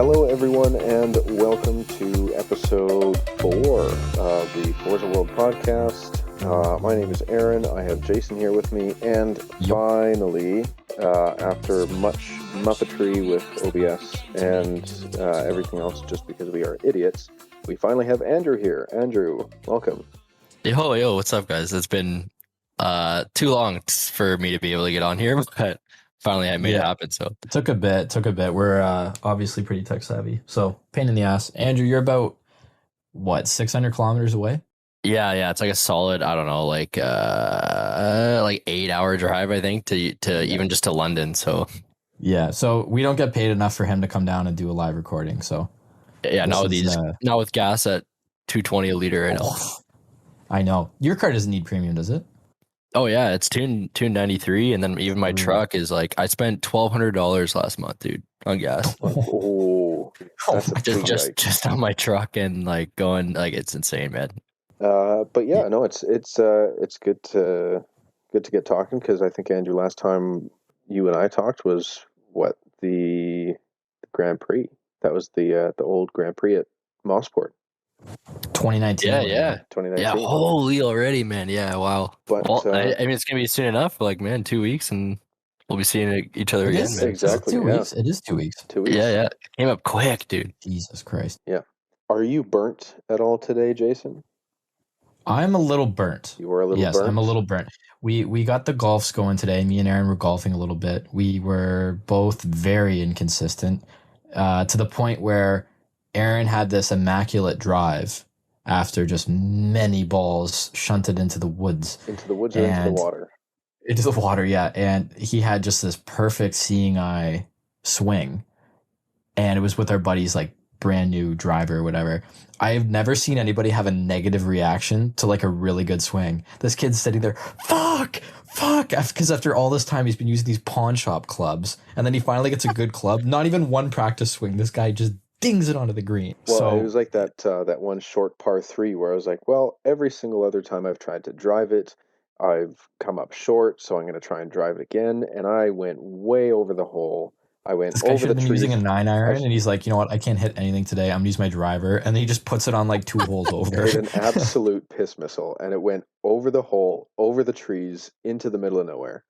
Hello, everyone, and welcome to episode 4 of the Forza World Podcast. My name is Aaron. I have Jason here with me, and finally, after much muppetry with OBS and everything else, just because we are idiots, we finally have Andrew here. Andrew, welcome. Yo, what's up, guys? It's been too long for me to be able to get on here, but finally I made it happen. So it took a bit. We're obviously pretty tech savvy, so pain in the ass. Andrew, you're about what, 600 kilometers away? Yeah. It's like a solid, I don't know, like 8-hour drive, I think, to even just to London. So yeah, so we don't get paid enough for him to come down and do a live recording. So yeah, not with gas at $2.20 a liter right now. I know your car doesn't need premium, does it? Oh yeah, it's tuned 93, and then even my truck is like, I spent $1,200 last month, dude, on gas. That's just on my truck, and like going, like, it's insane, man. But yeah, no, it's good to get talking, because I think, Andrew, last time you and I talked was the Grand Prix. That was the old Grand Prix at Motorsport. 2019. Yeah. 2019. Yeah, holy already, man. Yeah, wow. But I mean, it's gonna be soon enough. Like, man, 2 weeks, and we'll be seeing each other again, man. Exactly. 2 weeks. It is 2 weeks. 2 weeks. Yeah. Came up quick, dude. Jesus Christ. Yeah. Are you burnt at all today, Jason? I'm a little burnt. You were a little burnt? Yes, I'm a little burnt. We got the golfs going today. Me and Aaron were golfing a little bit. We were both very inconsistent, to the point where Aaron had this immaculate drive after just many balls shunted into the woods. Into the woods or into the water? Into the water, yeah. And he had just this perfect seeing eye swing. And it was with our buddy's like brand new driver or whatever. I've never seen anybody have a negative reaction to like a really good swing. This kid's sitting there, fuck, because after all this time he's been using these pawn shop clubs, and then he finally gets a good club. Not even one practice swing. This guy just dings it onto the green. Well, it was like that one short par 3 where I was like, well, every single other time I've tried to drive it, I've come up short, so I'm going to try and drive it again. And I went way over the hole. I went this guy over should the have been trees. using a 9-iron, and he's like, you know what? I can't hit anything today. I'm going to use my driver. And then he just puts it on like 2 holes over. It was an absolute piss missile, and it went over the hole, over the trees, into the middle of nowhere.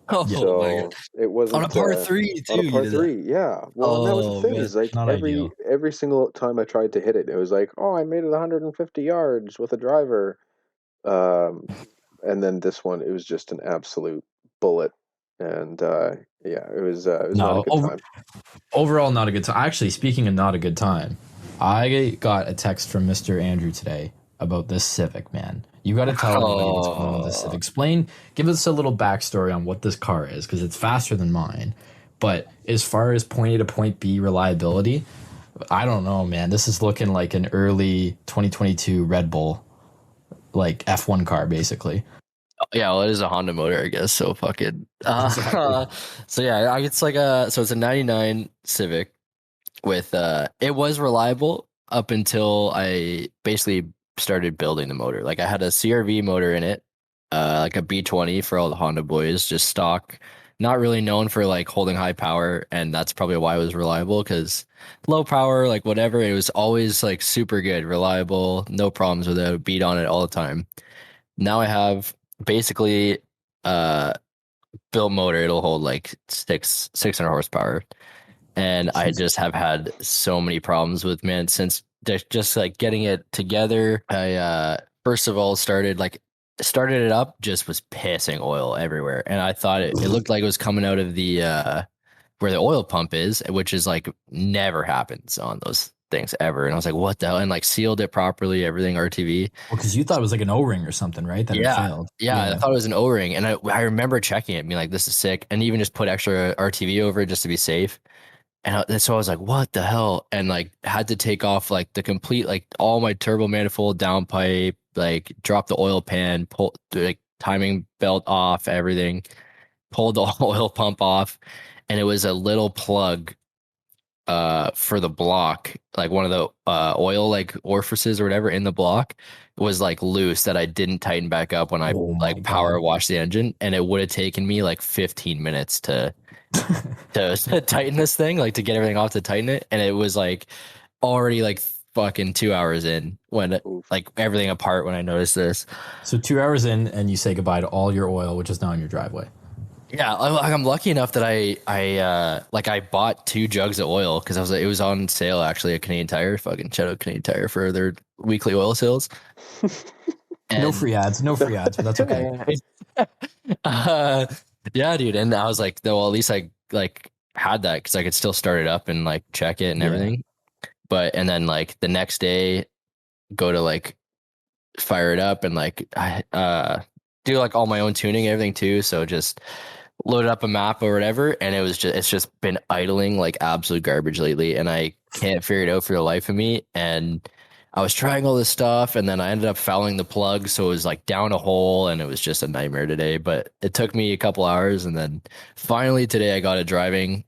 Oh, so it wasn't on a par 3 too. On a par 3, yeah. Well, that was the thing. Is like every single time I tried to hit it, it was like, oh, I made it 150 yards with a driver. And then this one, it was just an absolute bullet. And it was not a good time. Overall, not a good time. Actually, speaking of not a good time, I got a text from Mr. Andrew today about this Civic, man. You got to tell everybody what's going on with this Civic. Give us a little backstory on what this car is, because it's faster than mine. But as far as point A to point B reliability, I don't know, man. This is looking like an early 2022 Red Bull, like F1 car, basically. Yeah, well, it is a Honda motor, I guess. So fucking. Exactly. So yeah, it's like it's a '99 Civic with it was reliable up until I basically started building the motor. Like, I had a CRV motor in it, like a B20 for all the Honda boys, just stock, not really known for like holding high power, and that's probably why it was reliable, because low power, like whatever, it was always like super good, reliable, no problems with it, beat on it all the time. Now I have basically built motor, it'll hold like 600 horsepower, and I just have had so many problems with, man, since just like getting it together. I first of all started it up, just was pissing oil everywhere, and I thought it looked like it was coming out of the where the oil pump is, which is like never happens on those things ever. And I was like, what the hell? And like sealed it properly, everything RTV. Well, because you thought it was like an O-ring or something, right? That it failed. Yeah, I thought it was an O-ring, and I remember checking it, being like, this is sick, and even just put extra RTV over it just to be safe. And so I was like, what the hell? And like had to take off like the complete, like all my turbo manifold, downpipe, like drop the oil pan, pull like timing belt off, everything, pulled the oil pump off. And it was a little plug for the block, like one of the oil like orifices or whatever in the block was like loose that I didn't tighten back up when I Oh my like power God. washed the engine, and it would have taken me like 15 minutes to tighten this thing, like to get everything off to tighten it, and it was like already like fucking 2 hours in when Oof. like everything apart when I noticed this. So 2 hours in, and you say goodbye to all your oil, which is now in your driveway. Yeah, I'm lucky enough that I bought 2 jugs of oil because it was on sale actually at Canadian Tire. Fucking shout out Canadian Tire for their weekly oil sales. No free ads, but that's okay. Yeah, dude, and I was like, well, at least I like had that because I could still start it up and like check it and Yeah. everything. But and then like the next day, go to like fire it up and like I do like all my own tuning and everything too. So just loaded up a map or whatever, and it's just been idling like absolute garbage lately, and I can't figure it out for the life of me. And I was trying all this stuff, and then I ended up fouling the plug, so it was like down a hole, and it was just a nightmare today. But it took me a couple hours, and then finally today I got it driving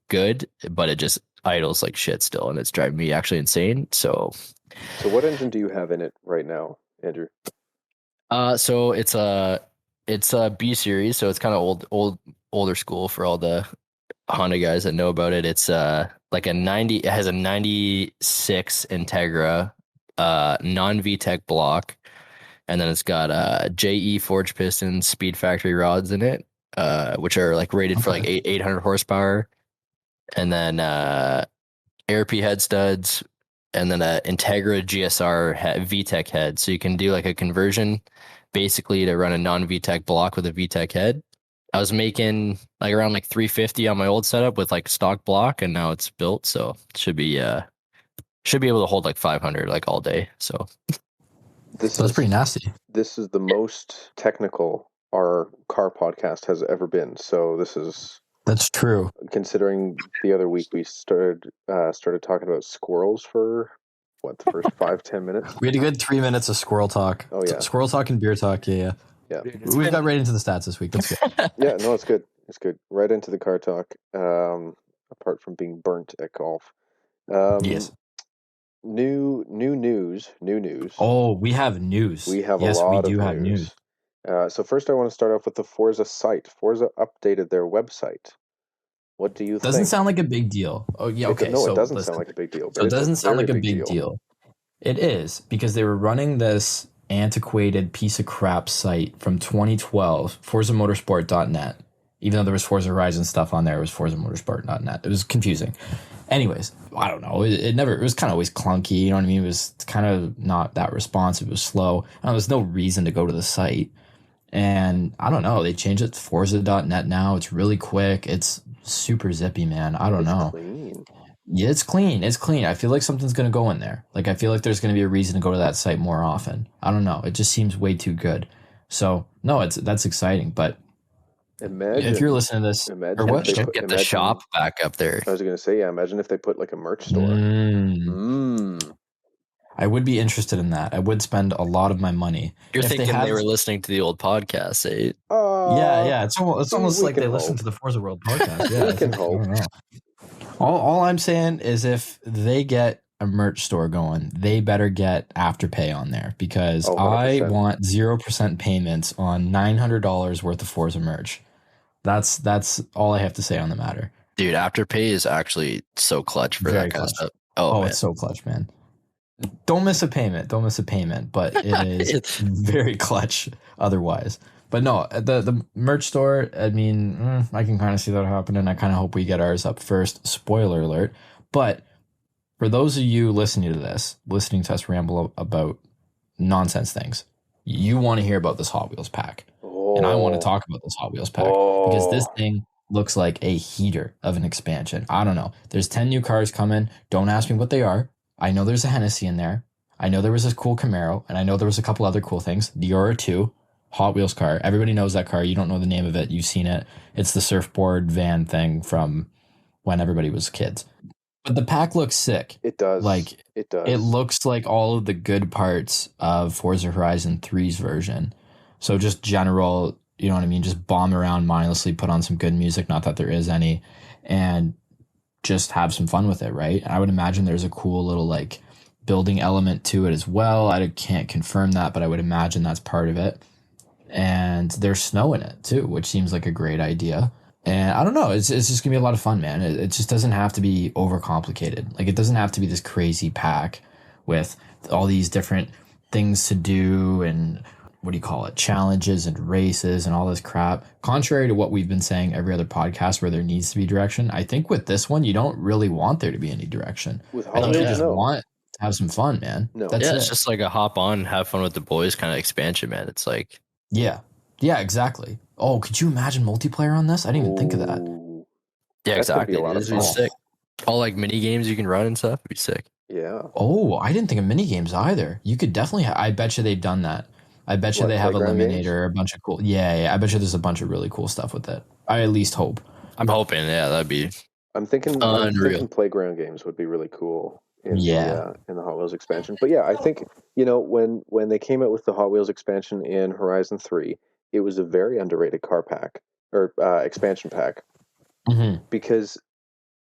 good, but it just idles like shit still, and it's driving me actually insane. So what engine do you have in it right now, Andrew? so it's a B series, so it's kind of older school for all the Honda guys that know about it. It's like it has a 96 Integra non VTEC block, and then it's got JE forged pistons, Speed Factory rods in it, which are like rated for like 800 horsepower, and then ARP head studs, and then a Integra GSR VTEC head. So you can do like a conversion basically to run a non VTEC block with a VTEC head. I was making like around like 350 on my old setup with like stock block, and now it's built, so it should be able to hold like 500 like all day. So That's pretty nasty. This is the most technical our car podcast has ever been. So That's true. Considering the other week we started talking about squirrels for the first 5-10 minutes. We had a good 3 minutes of squirrel talk. Oh yeah, squirrel talk and beer talk. Yeah. We got right into the stats this week. That's good. Yeah, no, it's good. It's good. Right into the car talk. Apart from being burnt at golf. Yes. New news. Oh, we have news. We have a lot of have news. So first I want to start off with the Forza site. Forza updated their website. What do you think? Doesn't sound like a big deal. Oh, yeah, okay. No, it doesn't sound like a big deal. So it doesn't sound like a big deal. It is, because they were running this antiquated piece of crap site from 2012, ForzaMotorsport.net. Even though there was Forza Horizon stuff on there, it was ForzaMotorsport.net. It was confusing. Anyways, I don't know. It was kind of always clunky. You know what I mean? It was kind of not that responsive. It was slow. There was no reason to go to the site. And I don't know. They changed it to Forza.net now. It's really quick. It's super zippy, man. I don't know. Clean. Yeah, it's clean. It's clean. I feel like something's going to go in there. Like, I feel like there's going to be a reason to go to that site more often. I don't know. It just seems way too good. So, no, that's exciting. But imagine if you're listening to this, or what? Get the shop back up there. I was going to say, yeah, imagine if they put like a merch store. I would be interested in that. I would spend a lot of my money. You're thinking they were listening to the old podcast, eh? Yeah. It's almost like they listen to the Forza World podcast. Yeah, we can hope. All I'm saying is if they get a merch store going, they better get Afterpay on there, because I want 0% payments on $900 worth of Forza merch. That's all I have to say on the matter. Dude, Afterpay is actually so clutch for that kind of stuff. Oh, it's so clutch, man. Don't miss a payment, but it is it's very clutch otherwise. But no, the merch store, I mean, I can kind of see that happening. I kind of hope we get ours up first. Spoiler alert. But for those of you listening to us ramble about nonsense things, you want to hear about this Hot Wheels pack. And I want to talk about this Hot Wheels pack because this thing looks like a heater of an expansion. I don't know. There's 10 new cars coming. Don't ask me what they are. I know there's a Hennessy in there. I know there was a cool Camaro, and I know there was a couple other cool things. The Aura 2, Hot Wheels car. Everybody knows that car. You don't know the name of it. You've seen it. It's the surfboard van thing from when everybody was kids. But the pack looks sick. It does. It does. It looks like all of the good parts of Forza Horizon 3's version. So just general, you know what I mean? Just bomb around mindlessly, put on some good music. Not that there is any. And just have some fun with it, right? I would imagine there's a cool little like building element to it as well. I can't confirm that, but I would imagine that's part of it. And there's snow in it too, which seems like a great idea. And I don't know, it's just gonna be a lot of fun, man. It just doesn't have to be overcomplicated. Like, it doesn't have to be this crazy pack with all these different things to do and what do you call it, challenges and races and all this crap. Contrary to what we've been saying every other podcast where there needs to be direction, I think with this one, you don't really want there to be any direction. I think you just want to have some fun, man. No. That's it's just like a hop on, have fun with the boys kind of expansion, man. It's like... Yeah, exactly. Oh, could you imagine multiplayer on this? I didn't even think of that. Yeah, exactly. It'd be sick. All like mini games you can run and stuff would be sick. Yeah. Oh, I didn't think of mini games either. You could definitely I bet you they've done that. I bet you they have Eliminator, a bunch of cool... Yeah, I bet you there's a bunch of really cool stuff with it. I at least hope. I'm hoping, yeah, that'd be... I'm thinking playground games would be really cool in the Hot Wheels expansion. But yeah, I think, when they came out with the Hot Wheels expansion in Horizon 3, it was a very underrated car pack, or expansion pack, because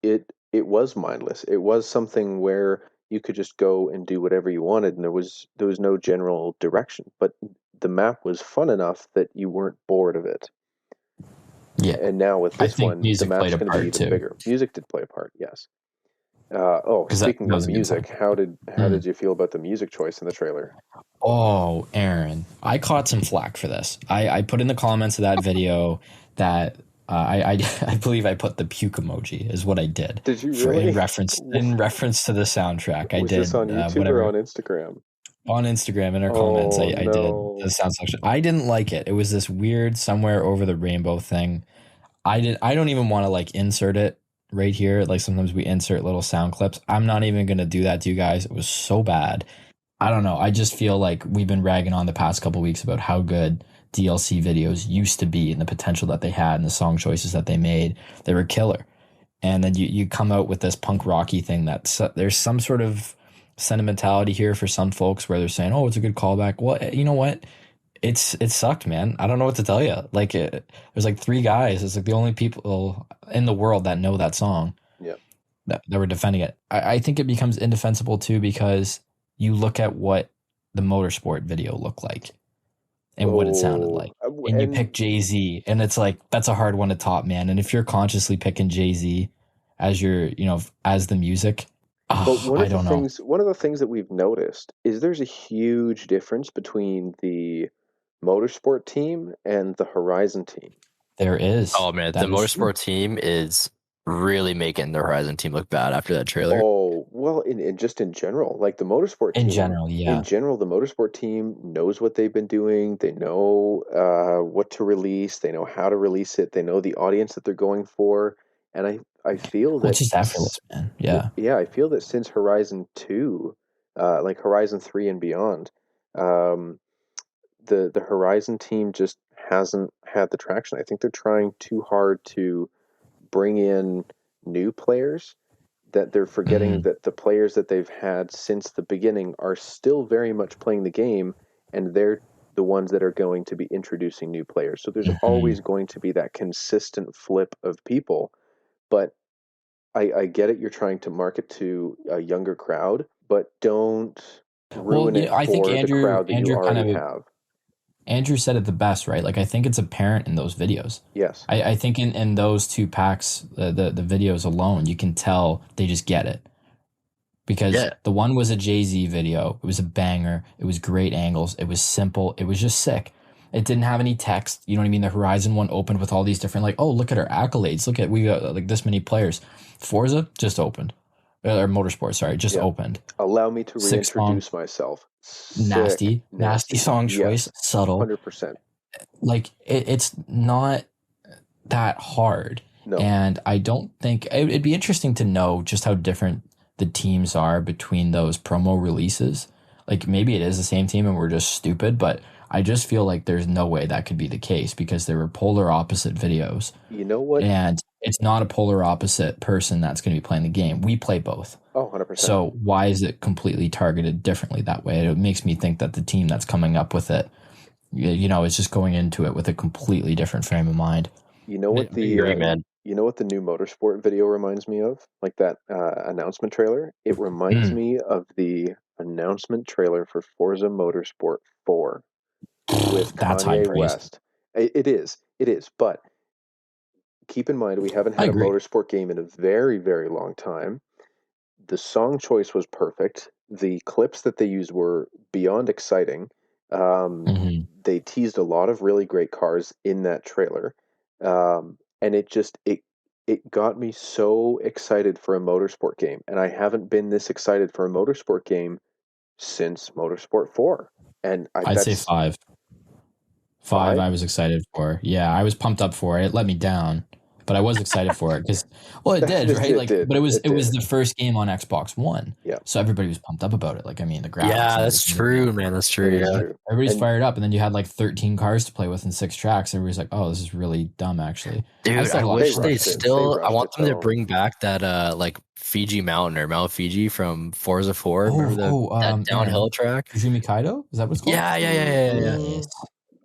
it was mindless. It was something where you could just go and do whatever you wanted, and there was no general direction. But the map was fun enough that you weren't bored of it. Yeah. And now with this one, the map's going to be even bigger. Music did play a part, yes. Speaking of music, how did you feel about the music choice in the trailer? Oh, Aaron, I caught some flack for this. I put in the comments of that video that I believe I put the puke emoji is what I did. Did you really? In reference to the soundtrack? I did. Was this on YouTube or on Instagram? On Instagram in our comments, I did the sound section. I didn't like it. It was this weird somewhere over the rainbow thing. I don't even want to like insert it right here. Like sometimes we insert little sound clips. I'm not even going to do that to you guys. It was so bad. I don't know. I just feel like we've been ragging on the past couple weeks about how good DLC videos used to be and the potential that they had and the song choices that they made. They were killer. And then you come out with this punk rocky thing there's some sort of sentimentality here for some folks where they're saying, oh, it's a good callback. Well, you know what? It sucked, man. I don't know what to tell you. Like there's like 3 guys. It's like the only people in the world that know that song. Yeah. That were defending it. I think it becomes indefensible too because you look at what the Motorsport video looked like and what it sounded like. And you pick Jay-Z and it's like, that's a hard one to top, man. And if you're consciously picking Jay-Z as as the music, one of the things that we've noticed is there's a huge difference between the Motorsport team and the Horizon team. There is. Oh man, the Motorsport team is really making the Horizon team look bad after that trailer. Oh, well, in general, like the Motorsport team. In general, the Motorsport team knows what they've been doing. They know what to release. They know how to release it. They know the audience that they're going for. And I feel that... Which is effortless, man. Yeah. Yeah, I feel that since Horizon 2, like Horizon 3 and beyond, the Horizon team just hasn't had the traction. I think they're trying too hard to bring in new players, that they're forgetting that the players that they've had since the beginning are still very much playing the game, and they're the ones that are going to be introducing new players. So there's always going to be that consistent flip of people. But I get it, you're trying to market to a younger crowd, but don't ruin it for the crowd that you already have. Andrew said it the best, right? Like, I think it's apparent in those videos. Yes. I think in those 2 packs, the videos alone, you can tell they just get it. Because the one was a Jay-Z video. It was a banger. It was great angles. It was simple. It was just sick. It didn't have any text. You know what I mean? The Horizon one opened with all these different, like, oh, look at our accolades. Look at, we got like this many players. Forza just opened. Or Motorsport, sorry, just opened. Allow me to reintroduce myself. Nasty song choice, subtle. 100%. Like, it's not that hard. No. And I don't think, it'd be interesting to know just how different the teams are between those promo releases. Like, maybe it is the same team and we're just stupid, but I just feel like there's no way that could be the case because they were polar opposite videos. You know what? And it's not a polar opposite person that's going to be playing the game. We play both. Oh, 100%. So why is it completely targeted differently that way? It makes me think that the team that's coming up with it, is just going into it with a completely different frame of mind. You know what man. You know what the new Motorsport video reminds me of? Like that announcement trailer? It reminds me of the announcement trailer for Forza Motorsport 4 with That's high Kanye praise. West. It is. But keep in mind, we haven't I had a agree. motorsport game in a very, very long time. The song choice was perfect. The clips that they used were beyond exciting. They teased a lot of really great cars in that trailer. And it got me so excited for a motorsport game. And I haven't been this excited for a motorsport game since Motorsport 4. And I'd say 5. 5 I was excited for. Yeah, I was pumped up for it. It let me down, but I was excited for it because, well, it did, right? Like, but it was the first game on Xbox One. Yeah. So everybody was pumped up about it. Like, I mean, the graphics. Yeah, that's true, man. That's true. Yeah. Everybody's fired up, and then you had like 13 cars to play with and 6 tracks. Everybody's like, "Oh, this is really dumb, actually." Dude, I wish they still. I want them to bring back that like Fiji Mountain or Mount Fiji from Forza 4. Remember that downhill track? Fujimi Kaido? Is that what it's called? Yeah.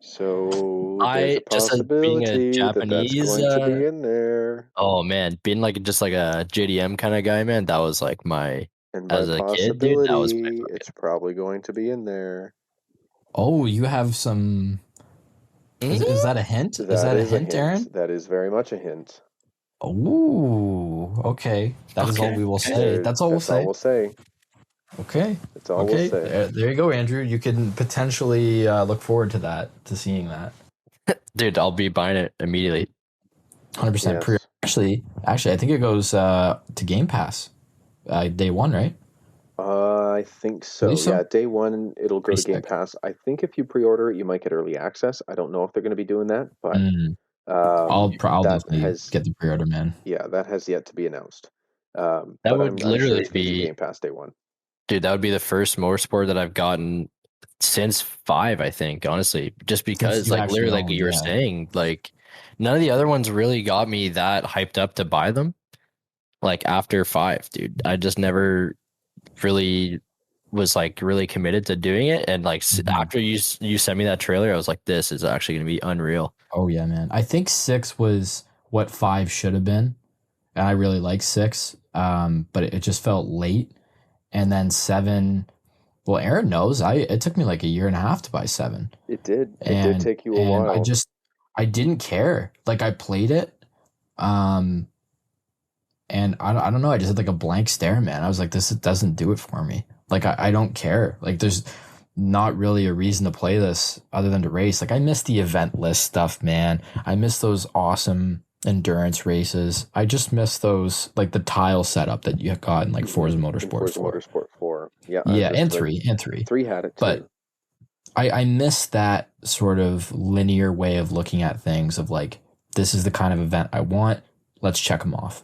So there's a possibility just being a Japanese, that's going to be in there. Oh man, being like just like a JDM kind of guy, man. That was like my as a kid, dude. That was my it's probably going to be in there. Oh, you have some. Is that a hint? Is that a hint, Aaron? That is very much a hint. Oh, okay. That is all we will say. That's all we'll say. Okay. That's all we'll say. There you go, Andrew. You can potentially look forward to seeing that. Dude, I'll be buying it immediately. 100% pre. Actually, I think it goes to Game Pass day 1, right? I think so. Yeah, day 1 it'll go to Game Pass. I think if you pre-order it, you might get early access. I don't know if they're going to be doing that, but I'll definitely get the pre-order, man. Yeah, that has yet to be announced. That would literally be Game Pass day 1. Dude, that would be the first motorsport that I've gotten since 5, I think, honestly. Just because, like, literally, like you were saying, like, none of the other ones really got me that hyped up to buy them. Like, after 5, dude. I just never really was, like, really committed to doing it. And, like, after you sent me that trailer, I was like, this is actually going to be unreal. Oh, yeah, man. I think 6 was what 5 should have been. And I really like 6, but it just felt late. And then 7, well, Aaron knows. It took me like a year and a half to buy 7. It did. It did take you a while. I didn't care. Like, I played it, and I don't know. I just had like a blank stare, man. I was like, this doesn't do it for me. Like, I don't care. Like, there's not really a reason to play this other than to race. Like, I miss the event list stuff, man. I miss those awesome endurance races. I just miss those, like the tile setup that you got in like Forza Motorsport 4. Yeah, and 3. 3 had it too. But I miss that sort of linear way of looking at things of like, this is the kind of event I want, let's check them off.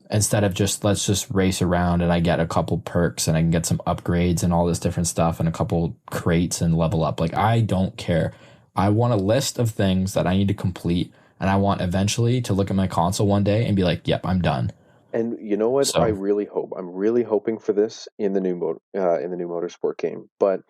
Instead of just, let's just race around and I get a couple perks and I can get some upgrades and all this different stuff and a couple crates and level up. Like, I don't care. I want a list of things that I need to complete. And I want eventually to look at my console one day and be like, yep, I'm done. And you know what? I really hope. I'm really hoping for this in the new Motorsport game. But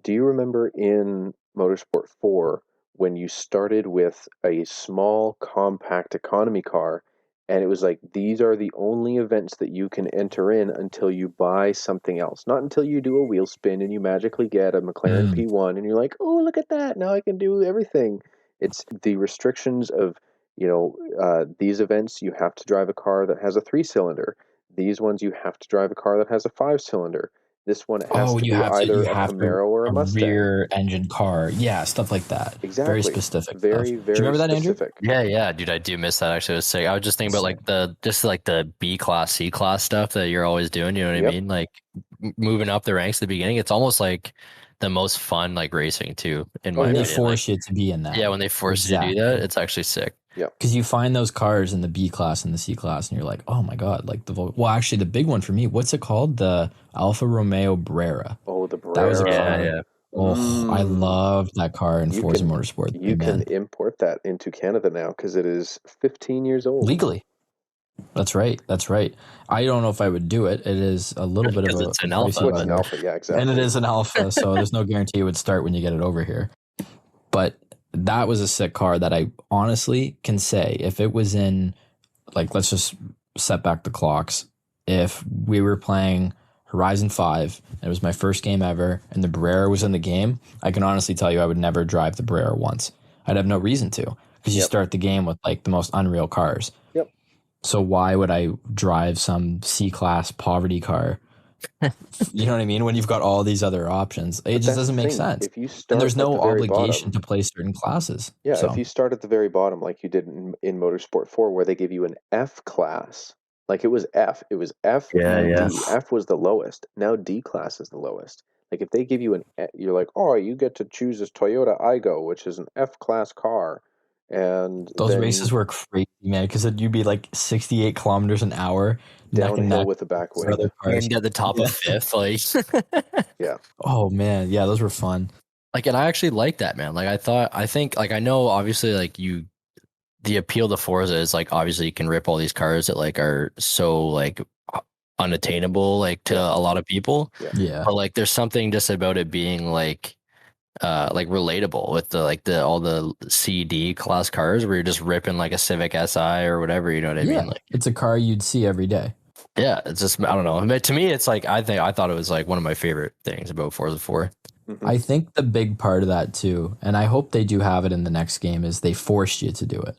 do you remember in Motorsport 4 when you started with a small, compact economy car, and it was like, these are the only events that you can enter in until you buy something else. Not until you do a wheel spin and you magically get a McLaren P1 and you're like, oh, look at that. Now I can do everything. It's the restrictions of, these events, you have to drive a car that has a 3-cylinder. These ones, you have to drive a car that has a 5-cylinder. This one has to be either a Camaro or a Mustang. Rear engine car. Yeah, stuff like that. Exactly. Very specific. Very do you remember that, Andrew? Yeah, dude, I do miss that. Actually, I was just thinking about like the B class, C class stuff that you're always doing. You know what I mean? Like moving up the ranks at the beginning. It's almost like the most fun, like racing too. In my opinion, they force you to be in that. Yeah, when they force you to do that, it's actually sick. Yeah, because you find those cars in the B class and the C class, and you're like, oh my god, like actually, the big one for me, what's it called? The Alfa Romeo Brera. Oh, the Brera. That was a car. Yeah. Oh, I loved that car in Forza Motorsport. You can import that into Canada now because it is 15 years old legally. That's right. I don't know if I would do it. It is a little bit of it's an alpha. It's an alpha, yeah, exactly. And it is an alpha, so there's no guarantee it would start when you get it over here. But that was a sick car that I honestly can say, if it was in like, let's just set back the clocks. If we were playing Horizon 5, and it was my first game ever, and the Barrera was in the game, I can honestly tell you I would never drive the Barrera once. I'd have no reason to, because you start the game with like the most unreal cars. Yep. So why would I drive some C-class poverty car? You know what I mean? When you've got all these other options, it just doesn't make sense. If you start and there's no at the very obligation bottom, to play certain classes. Yeah, So if you start at the very bottom, like you did in Motorsport 4, where they give you an F class, like it was F, Yeah, and yeah. D. F was the lowest. Now D class is the lowest. Like if they give you you're like, oh, you get to choose this Toyota Aygo, which is an F class car, and those then races were crazy, man, because you'd be like 68 kilometers an hour neck and downhill neck with the back for wing. other cars. And at the top of fifth, like Yeah. Oh man, yeah, those were fun. like, and I actually like that, man. Like I think like I know obviously like the appeal to Forza is like obviously you can rip all these cars that like are so like unattainable like to a lot of people. Yeah. But like there's something just about it being like relatable with the all the CD class cars where you're just ripping like a Civic Si or whatever, you know what I mean? Like It's a car you'd see every day. yeah, it's just I don't know. But to me it's like I thought it was like one of my favorite things about Forza 4. Mhm. I think the big part of that too, and I hope they do have it in the next game, is they forced you to do it.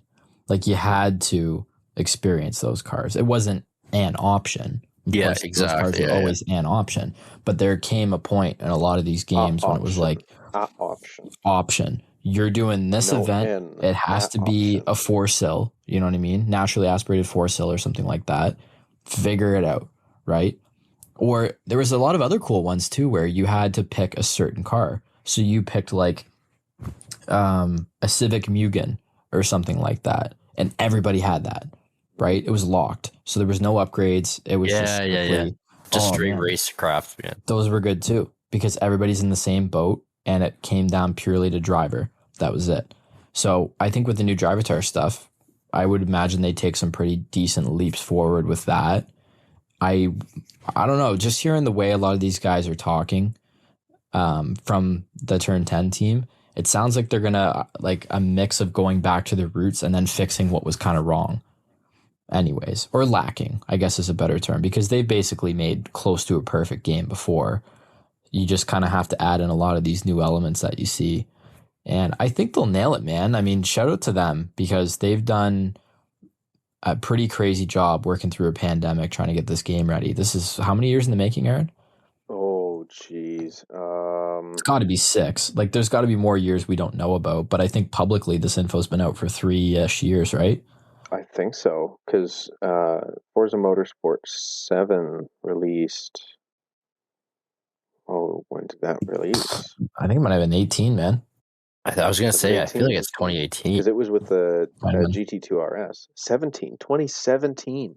Like you had to experience those cars. It wasn't an option. Of Yeah, course, exactly. Those cars Yeah, were always an option. But there came a point in a lot of these games when it was like option. You're doing this event. It has to be a 4-sill. You know what I mean? Naturally aspirated 4-sill or something like that. Figure it out, right? Or there was a lot of other cool ones too, where you had to pick a certain car. So you picked like a Civic Mugen or something like that, and everybody had that, right? It was locked, so there was no upgrades. It was just straight racecraft, man. Those were good too, because everybody's in the same boat, and it came down purely to driver. That was it. So I think with the new Drivatar stuff, I would imagine they take some pretty decent leaps forward with that. I don't know, just hearing the way a lot of these guys are talking from the Turn 10 team, it sounds like they're gonna like a mix of going back to the roots and then fixing what was kind of wrong anyways, or lacking, I guess is a better term, because they basically made close to a perfect game before. You just kind of have to add in a lot of these new elements that you see, and I think they'll nail it, man. I mean, shout out to them, because they've done a pretty crazy job working through a pandemic trying to get this game ready. This is how many years in the making, Aaron? Oh, jeez. It's got to be 6. Like, there's got to be more years we don't know about, but I think publicly this info's been out for 3-ish years, right? I think so, because Forza Motorsport 7 released. Oh, when did that release? I think it might have been 18, man. I was gonna say, I feel like it's 2018 because it was with the GT2 RS. 2017.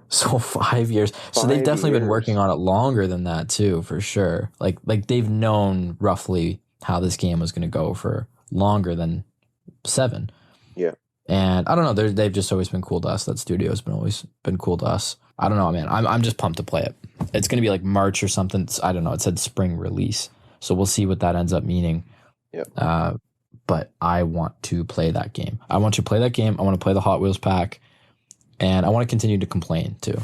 So 5 years. So they've definitely been working on it longer than that too, for sure. Like they've known roughly how this game was going to go for longer than 7. Yeah. And I don't know, they've just always been cool to us. That studio's always been cool to us. I don't know, man. I'm just pumped to play it. It's going to be like March or something. I don't know. It said spring release. So we'll see what that ends up meaning. Yeah. But I want to play that game. I want to play that game. I want to play the Hot Wheels pack. And I want to continue to complain too.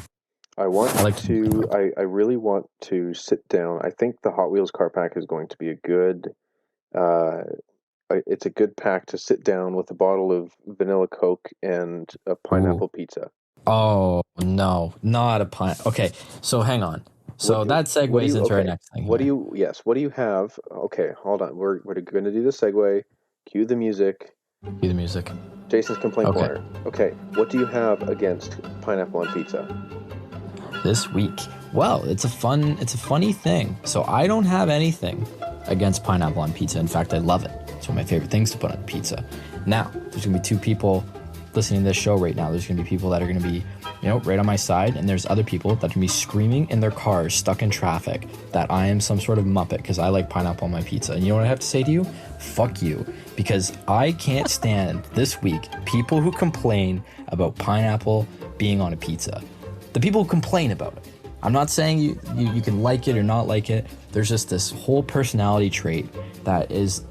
I really want to sit down. I think the Hot Wheels car pack is going to be a good, it's a good pack to sit down with a bottle of vanilla Coke and a pineapple pizza. Oh, no, not a pine. Okay, so hang on. So that segues into our next thing. What do you have? Okay, hold on. We're going to do the segue. Cue the music. Cue the music. Jason's complaint corner. Okay, what do you have against pineapple on pizza this week? Well, it's a funny thing. So I don't have anything against pineapple on pizza. In fact, I love it. It's one of my favorite things to put on pizza. Now, there's gonna be 2 people listening to this show right now. There's gonna be people that are gonna be, right on my side, and there's other people that can be screaming in their cars, stuck in traffic, that I am some sort of muppet because I like pineapple on my pizza. And you know what I have to say to you? Fuck you. Because I can't stand this week people who complain about pineapple being on a pizza. The people who complain about it. I'm not saying you can like it or not like it. There's just this whole personality trait that is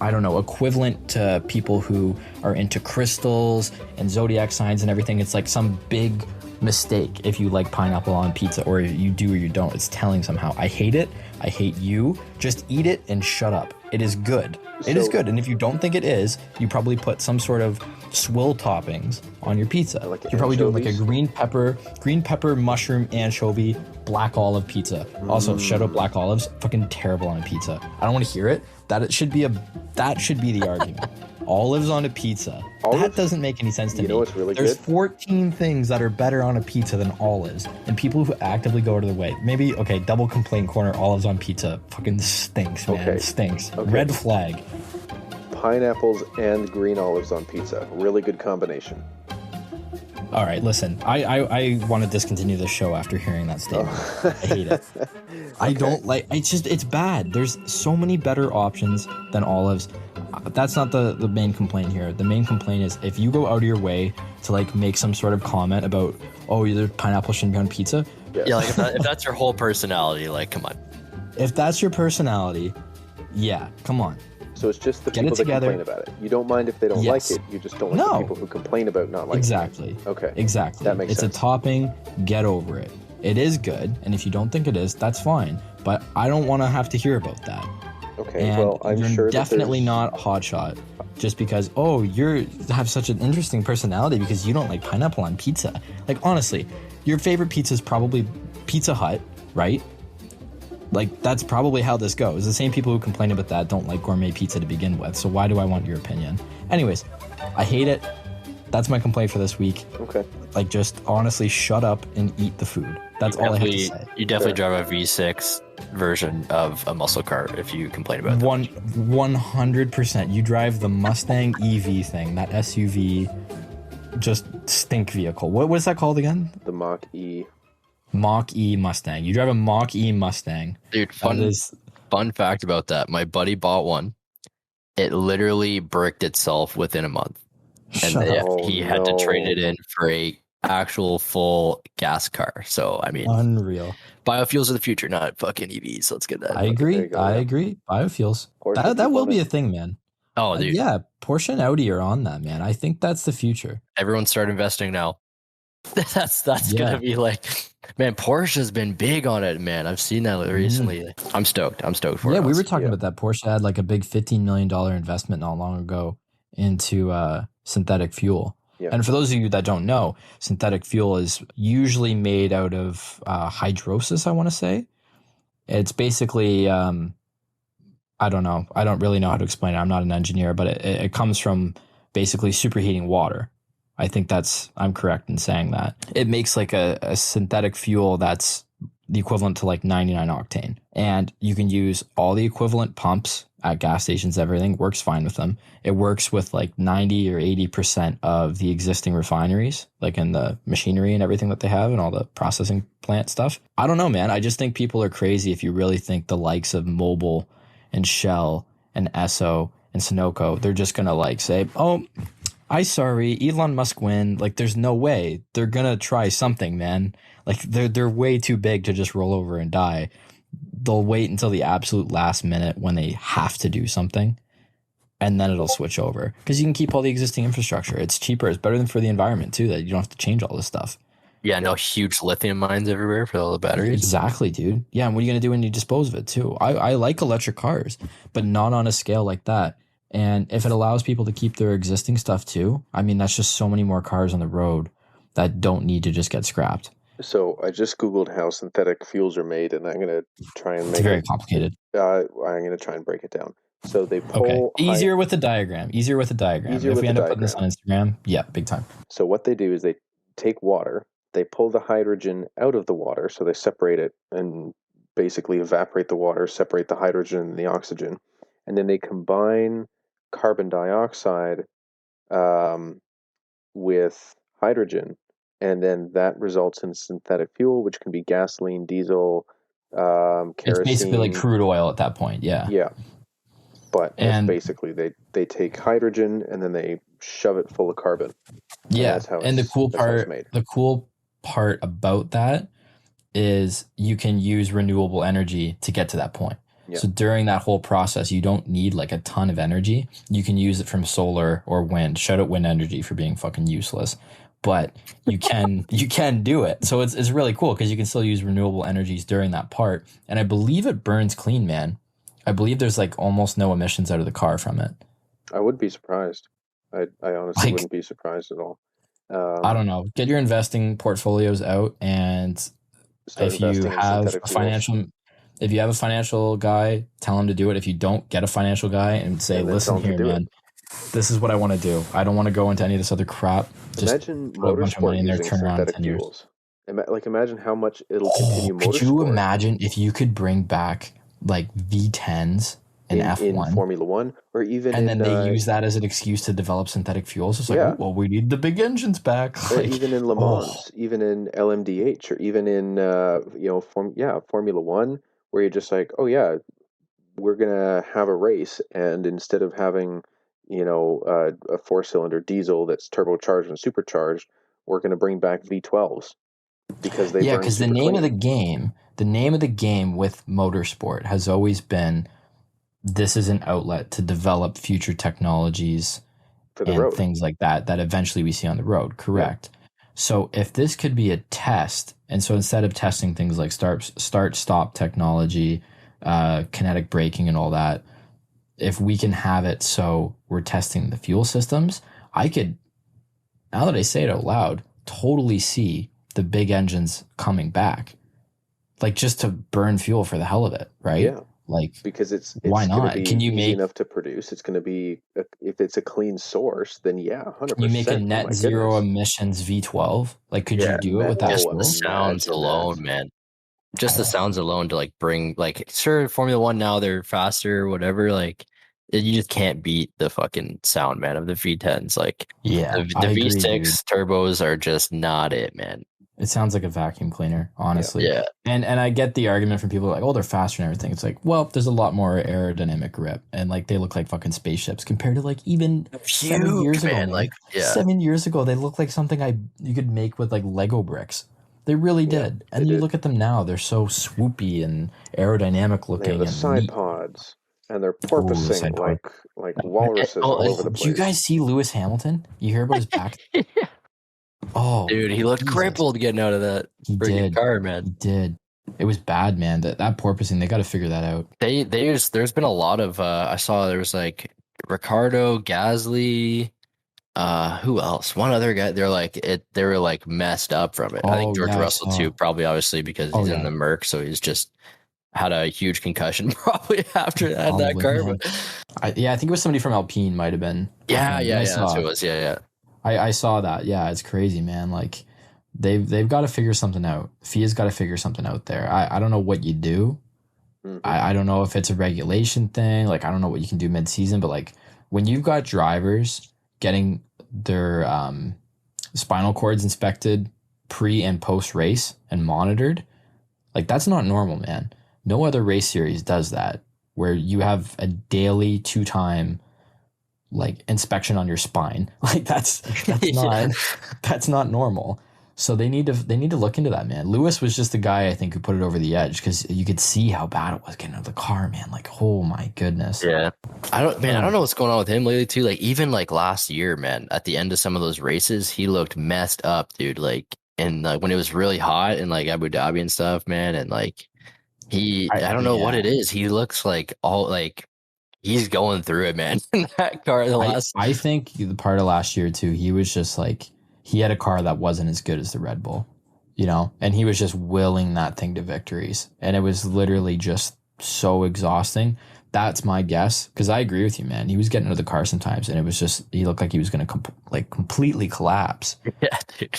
I don't know, equivalent to people who are into crystals and zodiac signs and everything. It's like some big mistake if you like pineapple on pizza, or you do or you don't. It's telling somehow. I hate it. I hate you. Just eat it and shut up. It is good. It is good. And if you don't think it is, you probably put some sort of swill toppings on your pizza. Like You're probably doing like a anchovies? green pepper, mushroom, anchovy, black olive pizza. Also, shout out black olives. Fucking terrible on a pizza. I don't want to hear it. That should be the argument. Olives on a pizza. That doesn't make any sense to me. You know what's really There's good? 14 things that are better on a pizza than olives. And people who actively go out of the way. Maybe, okay, double complaint corner, olives on pizza. Fucking stinks, man. Okay. Stinks. Okay. Red flag. Pineapples and green olives on pizza. Really good combination. All right, listen. I want to discontinue this show after hearing that statement. I hate it. I don't like. It's bad. There's so many better options than olives. That's not the main complaint here. The main complaint is if you go out of your way to like make some sort of comment about, oh, either pineapple shouldn't be on pizza. Yeah, like if that's your whole personality, like, come on. If that's your personality, yeah, come on. So it's just the Get people it that together. complain about it. You don't mind if they don't Yes. like it. You just don't like the No. people who complain about not liking Exactly. it. Okay. Exactly. That makes it's sense. a topping. Get over it. It is good, and if you don't think it is, that's fine. But I don't want to have to hear about that. Okay. And Well, I'm you're sure definitely that not hotshot just because, oh, you have such an interesting personality because you don't like pineapple on pizza. Like, honestly, your favorite pizza is probably Pizza Hut, right? Like, that's probably how this goes. The same people who complain about that don't like gourmet pizza to begin with. So why do I want your opinion? Anyways, I hate it. That's my complaint for this week. Okay. Like, just honestly shut up and eat the food. That's all I have to say. You definitely drive a V6 version of a muscle car if you complain about that. 100%. You drive the Mustang EV thing, that SUV, just stink vehicle. What is that called again? The Mach E. Mach E Mustang. You drive a Mach E Mustang. Dude, That is fun fact about that. My buddy bought one. It literally bricked itself within a month. And shut up. he had to trade it in for a actual full gas car. So, I mean, Unreal. biofuels are the future, not fucking EVs. Let's get that. I There agree. you go, I yeah. agree. Biofuels. Porsche That will keep be on a thing, man. Oh, dude. Yeah, Porsche and Audi are on that, man. I think that's the future. Everyone start investing now. That's Yeah. gonna be like, man, Porsche has been big on it, man. I've seen that recently. I'm stoked for it. Yeah, we were honestly. talking about that. Porsche had like a big $15 million investment not long ago into synthetic fuel. Yeah. And for those of you that don't know, synthetic fuel is usually made out of hydrosis, I want to say. It's basically, I don't know. I don't really know how to explain it. I'm not an engineer, but it comes from basically superheating water. I think I'm correct in saying that. It makes like a synthetic fuel that's the equivalent to like 99 octane. And you can use all the equivalent pumps at gas stations. Everything works fine with them. It works with like 90 or 80% of the existing refineries, like in the machinery and everything that they have and all the processing plant stuff. I don't know, man. I just think people are crazy if you really think the likes of Mobil and Shell and Esso and Sunoco, they're just going to like say, oh, sorry, Elon Musk win. Like, there's no way. They're gonna try something, man. Like, they're way too big to just roll over and die. They'll wait until the absolute last minute when they have to do something, and then it'll switch over. Because you can keep all the existing infrastructure. It's cheaper. It's better than for the environment too. That you don't have to change all this stuff. Yeah, no huge lithium mines everywhere for all the batteries. Exactly, dude. Yeah, and what are you gonna do when you dispose of it too? I like electric cars, but not on a scale like that. And if it allows people to keep their existing stuff too, I mean, that's just so many more cars on the road that don't need to just get scrapped. So I just Googled how synthetic fuels are made, and I'm going to try and It's make very it. complicated. I'm going to try and break it down. So they pull. Okay. Easier with the diagram. Easier with the diagram. Easier If with we the end up putting this on Instagram, yeah, big time. So what they do is they take water, they pull the hydrogen out of the water, so they separate it and basically evaporate the water, separate the hydrogen and the oxygen, and then they combine carbon dioxide with hydrogen, and then that results in synthetic fuel, which can be gasoline, diesel, kerosene. It's basically like crude oil at that point. Yeah. Yeah, but And- basically they take hydrogen and then they shove it full of carbon. Yeah. that's how And the it's- cool that's how it's part, made. the cool part about that is you can use renewable energy to get to that point. So during that whole process, you don't need like a ton of energy. You can use it from solar or wind. Shout out wind energy for being fucking useless. But you can do it. So it's really cool because you can still use renewable energies during that part. And I believe it burns clean, man. I believe there's like almost no emissions out of the car from it. I would be surprised. I honestly wouldn't be surprised at all. I don't know. Get your investing portfolios out, and if you have a financial guy, tell him to do it. If you don't, get a financial guy and say, listen here, man, this is what I want to do. I don't want to go into any of this other crap. Just imagine put a bunch of money in there, turn around in 10 years. Imagine how much it'll continue motorsport. Could you imagine if you could bring back like V10s in F1 in Formula One, or even and then they use that as an excuse to develop synthetic fuels? It's like, well, we need the big engines back. Like, even in Le Mans, even in LMDH, or even in Formula One, where you're just like, oh yeah, we're gonna have a race, and instead of having a 4-cylinder diesel that's turbocharged and supercharged, we're gonna bring back V12s because they because the name of the game with motorsport has always been, this is an outlet to develop future technologies for the and road. Things like that eventually we see on the road. Correct. Yeah. So if this could be a test, and so instead of testing things like start-stop technology, kinetic braking and all that, if we can have it so we're testing the fuel systems, I could, now that I say it out loud, totally see the big engines coming back. Like just to burn fuel for the hell of it, right? Yeah. Like, because it's why not? Can you make enough to produce? It's going to be, if it's a clean source, then 100%. Can you make a net zero emissions V12? Like, could you do it with that? Just the sounds alone, man. Just the sounds alone to like bring, like, sure, Formula One now they're faster or whatever. Like, you just can't beat the fucking sound, man, of the V10s. Like, the V6 turbos are just not it, man. It sounds like a vacuum cleaner, honestly. Yeah. And I get the argument from people like, oh, they're faster and everything. It's like, well, there's a lot more aerodynamic grip, and like they look like fucking spaceships compared to like even 7 years ago. Like 7 years ago, they look like something you could make with like Lego bricks. They really did. And you look at them now, they're so swoopy and aerodynamic looking. They have the side pods, and they're porpoising like walruses all over the place. Do you guys see Lewis Hamilton? You hear about his back? Oh, dude, he looked crippled getting out of that freaking car, man. He did. It was bad, man. That porpoising, they got to figure that out. There's been a lot of I saw there was like Ricardo, Gasly, who else? One other guy. They were like messed up from it. I think George Russell too, probably obviously because he's in the Merc, so he's just had a huge concussion probably after that car. I think it was somebody from Alpine, might have been. Yeah, that's who it was. Yeah. I saw that. Yeah, it's crazy, man. Like they've got to figure something out. FIA's got to figure something out there. I don't know what you do. Mm-hmm. I don't know if it's a regulation thing. Like, I don't know what you can do mid-season, but like when you've got drivers getting their spinal cords inspected pre and post race and monitored, like that's not normal, man. No other race series does that, where you have a daily 2-time like inspection on your spine. Like that's not normal. So they need to look into that, man. Lewis was just the guy I think who put it over the edge because you could see how bad it was getting out of the car, man. Like, oh my goodness. Yeah. I don't know what's going on with him lately too. Like even like last year, man, at the end of some of those races, he looked messed up, dude. Like and like when it was really hot in like Abu Dhabi and stuff, man, and like I don't know what it is. He looks like he's going through it, man. In that car, I think the part of last year too, he was just like, he had a car that wasn't as good as the Red Bull, and he was just willing that thing to victories, and it was literally just so exhausting. That's my guess, because I agree with you, man. He was getting out of the car sometimes, and it was just, he looked like he was going to completely collapse. Yeah, dude.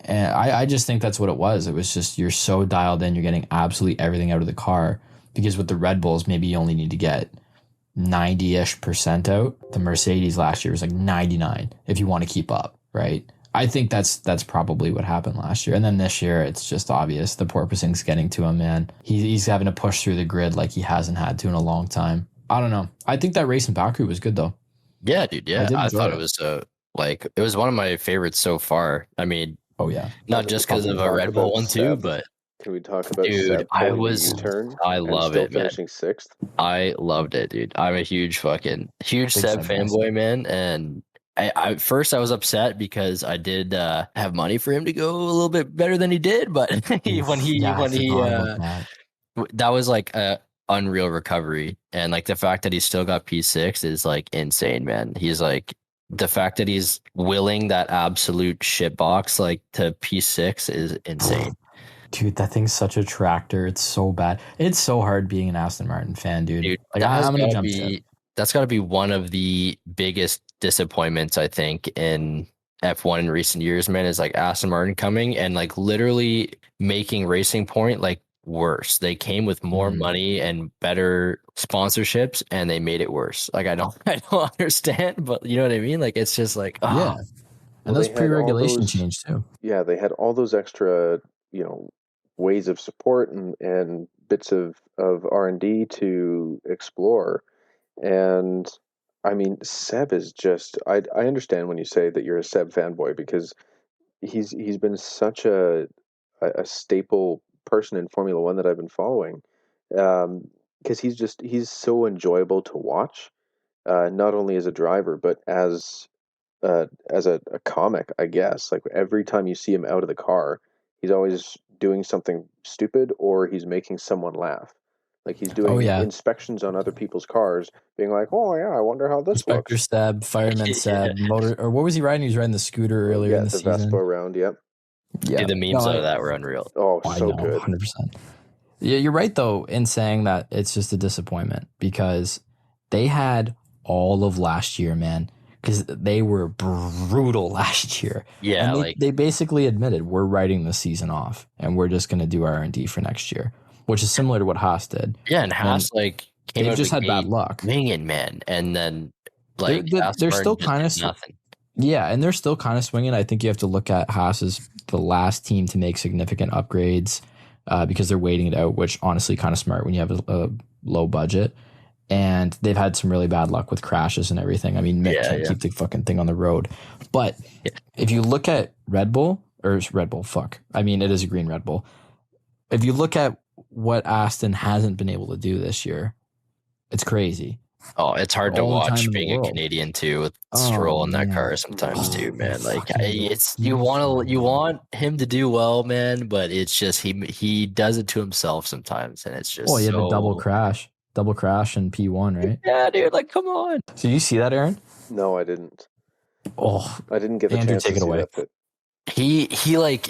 And I just think that's what it was. It was just, you're so dialed in, you're getting absolutely everything out of the car, because with the Red Bulls, maybe you only need to get 90-ish% out. The Mercedes last year was like 99 if you want to keep up, right? I think that's probably what happened last year. And then this year, it's just obvious. The porpoising's getting to him, man. He's having to push through the grid like he hasn't had to in a long time. I don't know. I think that race in Baku was good, though. Yeah, dude. Yeah, I thought it was it was one of my favorites so far. I mean, oh yeah, not just because of a Red Bull one too, but Can we talk about Dude, Seb pulling the U-turn I and love still it, man. finishing 6th? I loved it, dude. I'm a huge Big Seb Seb fanboy, man. And I first I was upset because I did have money for him to go a little bit better than he did, but when he I forgot about that. that was like a unreal recovery, and like the fact that he still got P6 is like insane, man. He's like the fact that he's willing that absolute shit box like to P6 is insane. Dude, that thing's such a tractor. It's so bad. It's so hard being an Aston Martin fan, dude. Like I'm gonna jump ship. That's got to be one of the biggest disappointments, I think, in F1 in recent years, man, is like Aston Martin coming and like literally making Racing Point like worse. They came with more money and better sponsorships and they made it worse. Like I don't understand, but you know what I mean? Like it's just like, oh. Yeah. And those pre-regulation changed too. Yeah, they had all those extra, ways of support and bits of R&D to explore. And I mean, Seb is just I understand when you say that you're a Seb fanboy because he's been such a staple person in Formula One that I've been following. Because he's so enjoyable to watch, not only as a driver but as a comic, I guess. Like every time you see him out of the car, he's always doing something stupid or he's making someone laugh. Like he's doing inspections on other people's cars, being like, "Oh yeah, I wonder how this Inspector looks." Seb, Fireman Seb, motor, or what was he riding? He was riding the scooter earlier in the season. Vespa round, yep. Yeah, dude, the memes out of that were unreal. Oh, so good, 100%. Yeah, you're right though in saying that it's just a disappointment because they had all of last year, man. Because they were brutal last year. Yeah, and they basically admitted we're writing the season off and we're just going to do R&D for next year, which is similar to what Haas did. Yeah, and Haas came just had bad luck, winging, man, and then like they're still kind of nothing. Yeah, and they're still kind of swinging. I think you have to look at Haas as the last team to make significant upgrades because they're waiting it out, which honestly kind of smart when you have a low budget. And they've had some really bad luck with crashes and everything. I mean, Mick can't keep the fucking thing on the road. But if you look at Red Bull, I mean, it is a green Red Bull. If you look at what Aston hasn't been able to do this year, it's crazy. Oh, it's hard to watch being a Canadian too with Stroll in that car sometimes too, man. Like it's you want him to do well, man, but it's just he does it to himself sometimes, and it's just he had a double crash in P1, right? Yeah, dude. Like, come on. So you see that, Aaron? No, I didn't. Oh, I didn't get the chance to see that bit.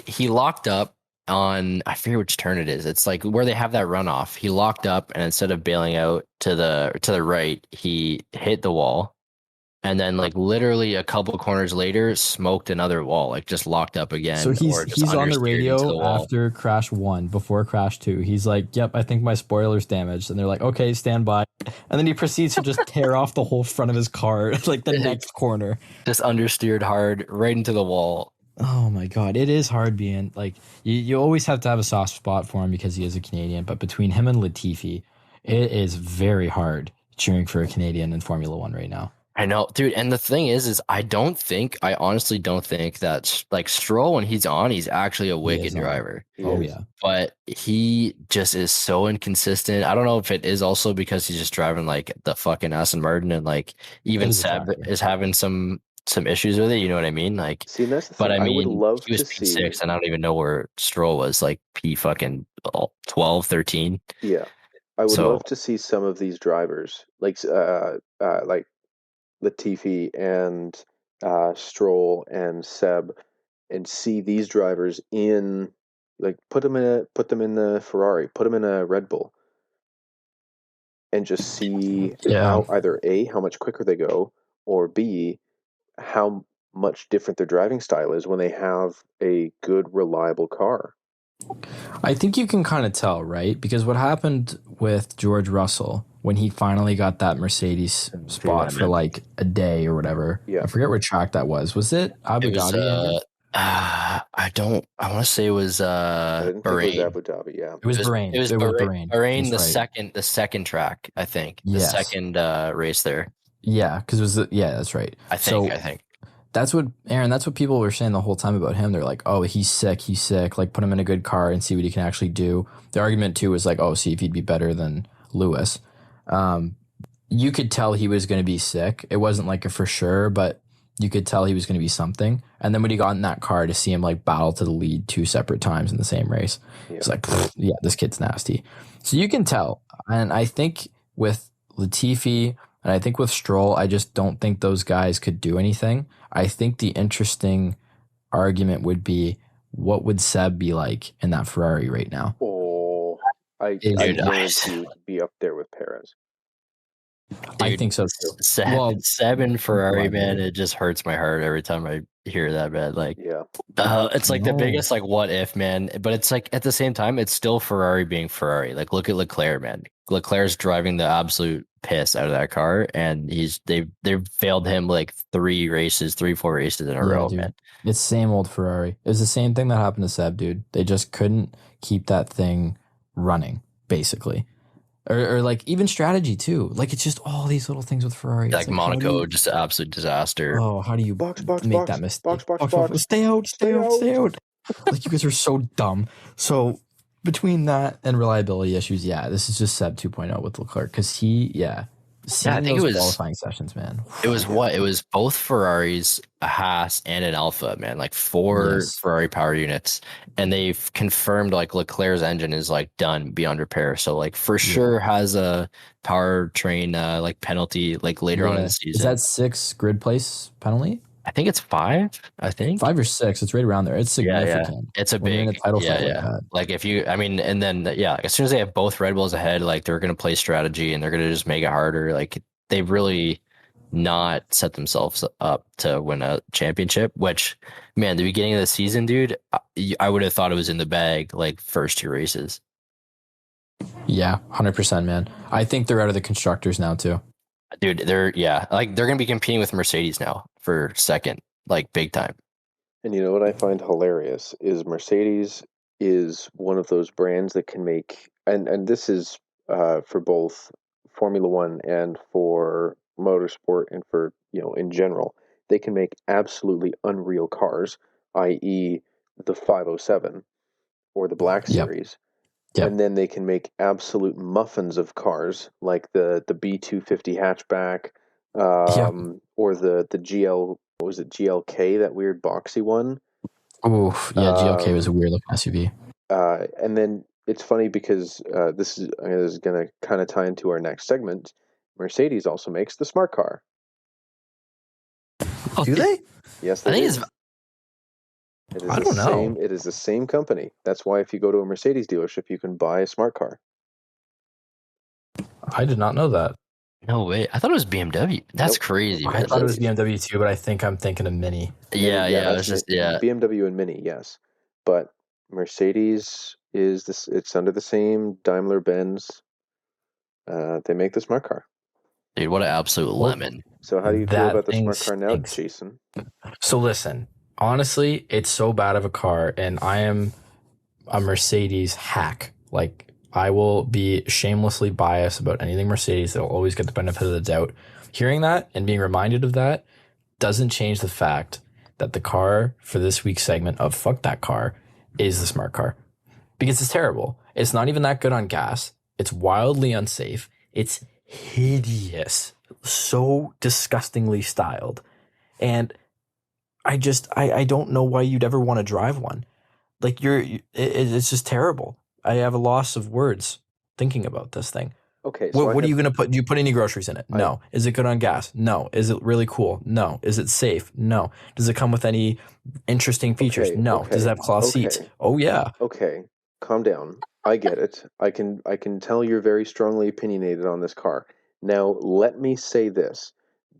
He locked up on, I forget which turn it is. It's like where they have that runoff. He locked up, and instead of bailing out to the right, he hit the wall, and then like literally a couple corners later, smoked another wall, like just locked up again. So he's on the radio after crash 1, before crash 2. He's like, "Yep, I think my spoiler's damaged," and they're like, "Okay, stand by." And then he proceeds to just tear off the whole front of his car, like the next corner. Just understeered hard right into the wall. Oh my god, it is hard being like you always have to have a soft spot for him because he is a Canadian, but between him and Latifi, it is very hard cheering for a Canadian in Formula One right now. I know, dude. And the thing is I honestly don't think that like Stroll, when he's on, he's actually a wicked driver. Oh yeah. But he just is so inconsistent. I don't know if it is also because he's just driving like the fucking Aston Martin, and like even Seb is having some issues with it. You know what I mean? Like, see, that's the thing. But I mean, would love he was to P6, and I don't even know where Stroll was, like P fucking 12, 13. Yeah. I would love to see some of these drivers, like Latifi and Stroll and Seb, and see these drivers in, like, put them in the Ferrari, put them in a Red Bull, and just see how either A, how much quicker they go, or B, how much different their driving style is when they have a good, reliable car. I think you can kind of tell, right? Because what happened with George Russell when he finally got that Mercedes spot for like a day or whatever. Yeah. I forget what track that was. Was it Abu Dhabi? I want to say it was Bahrain. It was Abu Dhabi, yeah. It was Bahrain. It was Bahrain. Bahrain, the second track, I think. The second race there. Yeah, because it was that's right. I think. That's what, Aaron, that's what people were saying the whole time about him. They're like, oh, he's sick. Like, put him in a good car and see what he can actually do. The argument, too, was like, oh, see if he'd be better than Lewis. You could tell he was going to be sick. It wasn't like a for sure, but you could tell he was going to be something. And then when he got in that car, to see him like battle to the lead 2 separate times in the same race, it's like, yeah, this kid's nasty. So you can tell. And I think with Latifi and I think with Stroll, I just don't think those guys could do anything. I think the interesting argument would be, what would Seb be like in that Ferrari right now? Oh, I guarantee you be up there with Perez. Dude, I think so too. Seb and Ferrari, man, it just hurts my heart every time I hear that, man. Like, it's like the biggest like what if, man. But it's like at the same time, it's still Ferrari being Ferrari. Like, look at Leclerc, man. Leclerc's driving the absolute piss out of that car, and they've failed him like 4 races in a row, dude. Man. It's same old Ferrari. It was the same thing that happened to Seb, dude. They just couldn't keep that thing running, basically. Or like even strategy too. Like, it's just all these little things with Ferrari. Like Monaco, just an absolute disaster. Oh, how do you make that mistake? Box. Stay out. Like, you guys are so dumb. So between that and reliability issues, this is just Seb 2.0 with Leclerc, because I think those qualifying sessions, man. It was It was both Ferraris, a Haas, and an Alpha, man. Like 4 Ferrari power units, and they've confirmed like Leclerc's engine is like done beyond repair. So like for sure has a powertrain like penalty like later on in the season. Is that 6 grid place penalty? I think it's 5. I think 5 or 6. It's right around there. It's significant. It's a big in a title fight like that. Like if you, I mean, and then as soon as they have both Red Bulls ahead, like they're gonna play strategy and they're gonna just make it harder. Like they've really not set themselves up to win a championship. Which, man, the beginning of the season, dude, I would have thought it was in the bag like first 2 races. Yeah, 100%, man. I think they're out of the constructors now too. Dude, they're gonna be competing with Mercedes now for second, like big time. And you know what I find hilarious is Mercedes is one of those brands that can make, and this is for both Formula One and for motorsport and for, in general, they can make absolutely unreal cars, i.e. the 507 or the Black Series. Yep. And then they can make absolute muffins of cars like the B250 hatchback, or the GL, what was it, GLK, that weird boxy one? Oh, yeah, GLK was a weird looking SUV. And then it's funny because this is going to kind of tie into our next segment. Mercedes also makes the smart car. Do they? Yes, they do. I don't know. It is the same company. That's why if you go to a Mercedes dealership, you can buy a smart car. I did not know that. No way. I thought it was BMW. That's crazy, man. I thought it was BMW too, but I think I'm thinking of Mini. Yeah. It's just BMW and Mini, yes. But Mercedes is this. It's under the same Daimler Benz. They make the smart car. Dude, what an absolute lemon. So how do you feel about the smart car now, Jason? So listen. Honestly, it's so bad of a car, and I am a Mercedes hack. Like, I will be shamelessly biased about anything Mercedes. They'll always get the benefit of the doubt. Hearing that and being reminded of that doesn't change the fact that the car for this week's segment of Fuck That Car is the smart car. Because it's terrible. It's not even that good on gas. It's wildly unsafe. It's hideous. So disgustingly styled. And I don't know why you'd ever want to drive one. Like, it's just terrible. I have a loss of words thinking about this thing. Okay. So what are you going to put? Do you put any groceries in it? No. Is it good on gas? No. Is it really cool? No. Is it safe? No. Does it come with any interesting features? No. Does it have cloth seats? Oh yeah. Okay. Calm down. I get it. I can tell you're very strongly opinionated on this car. Now, let me say this.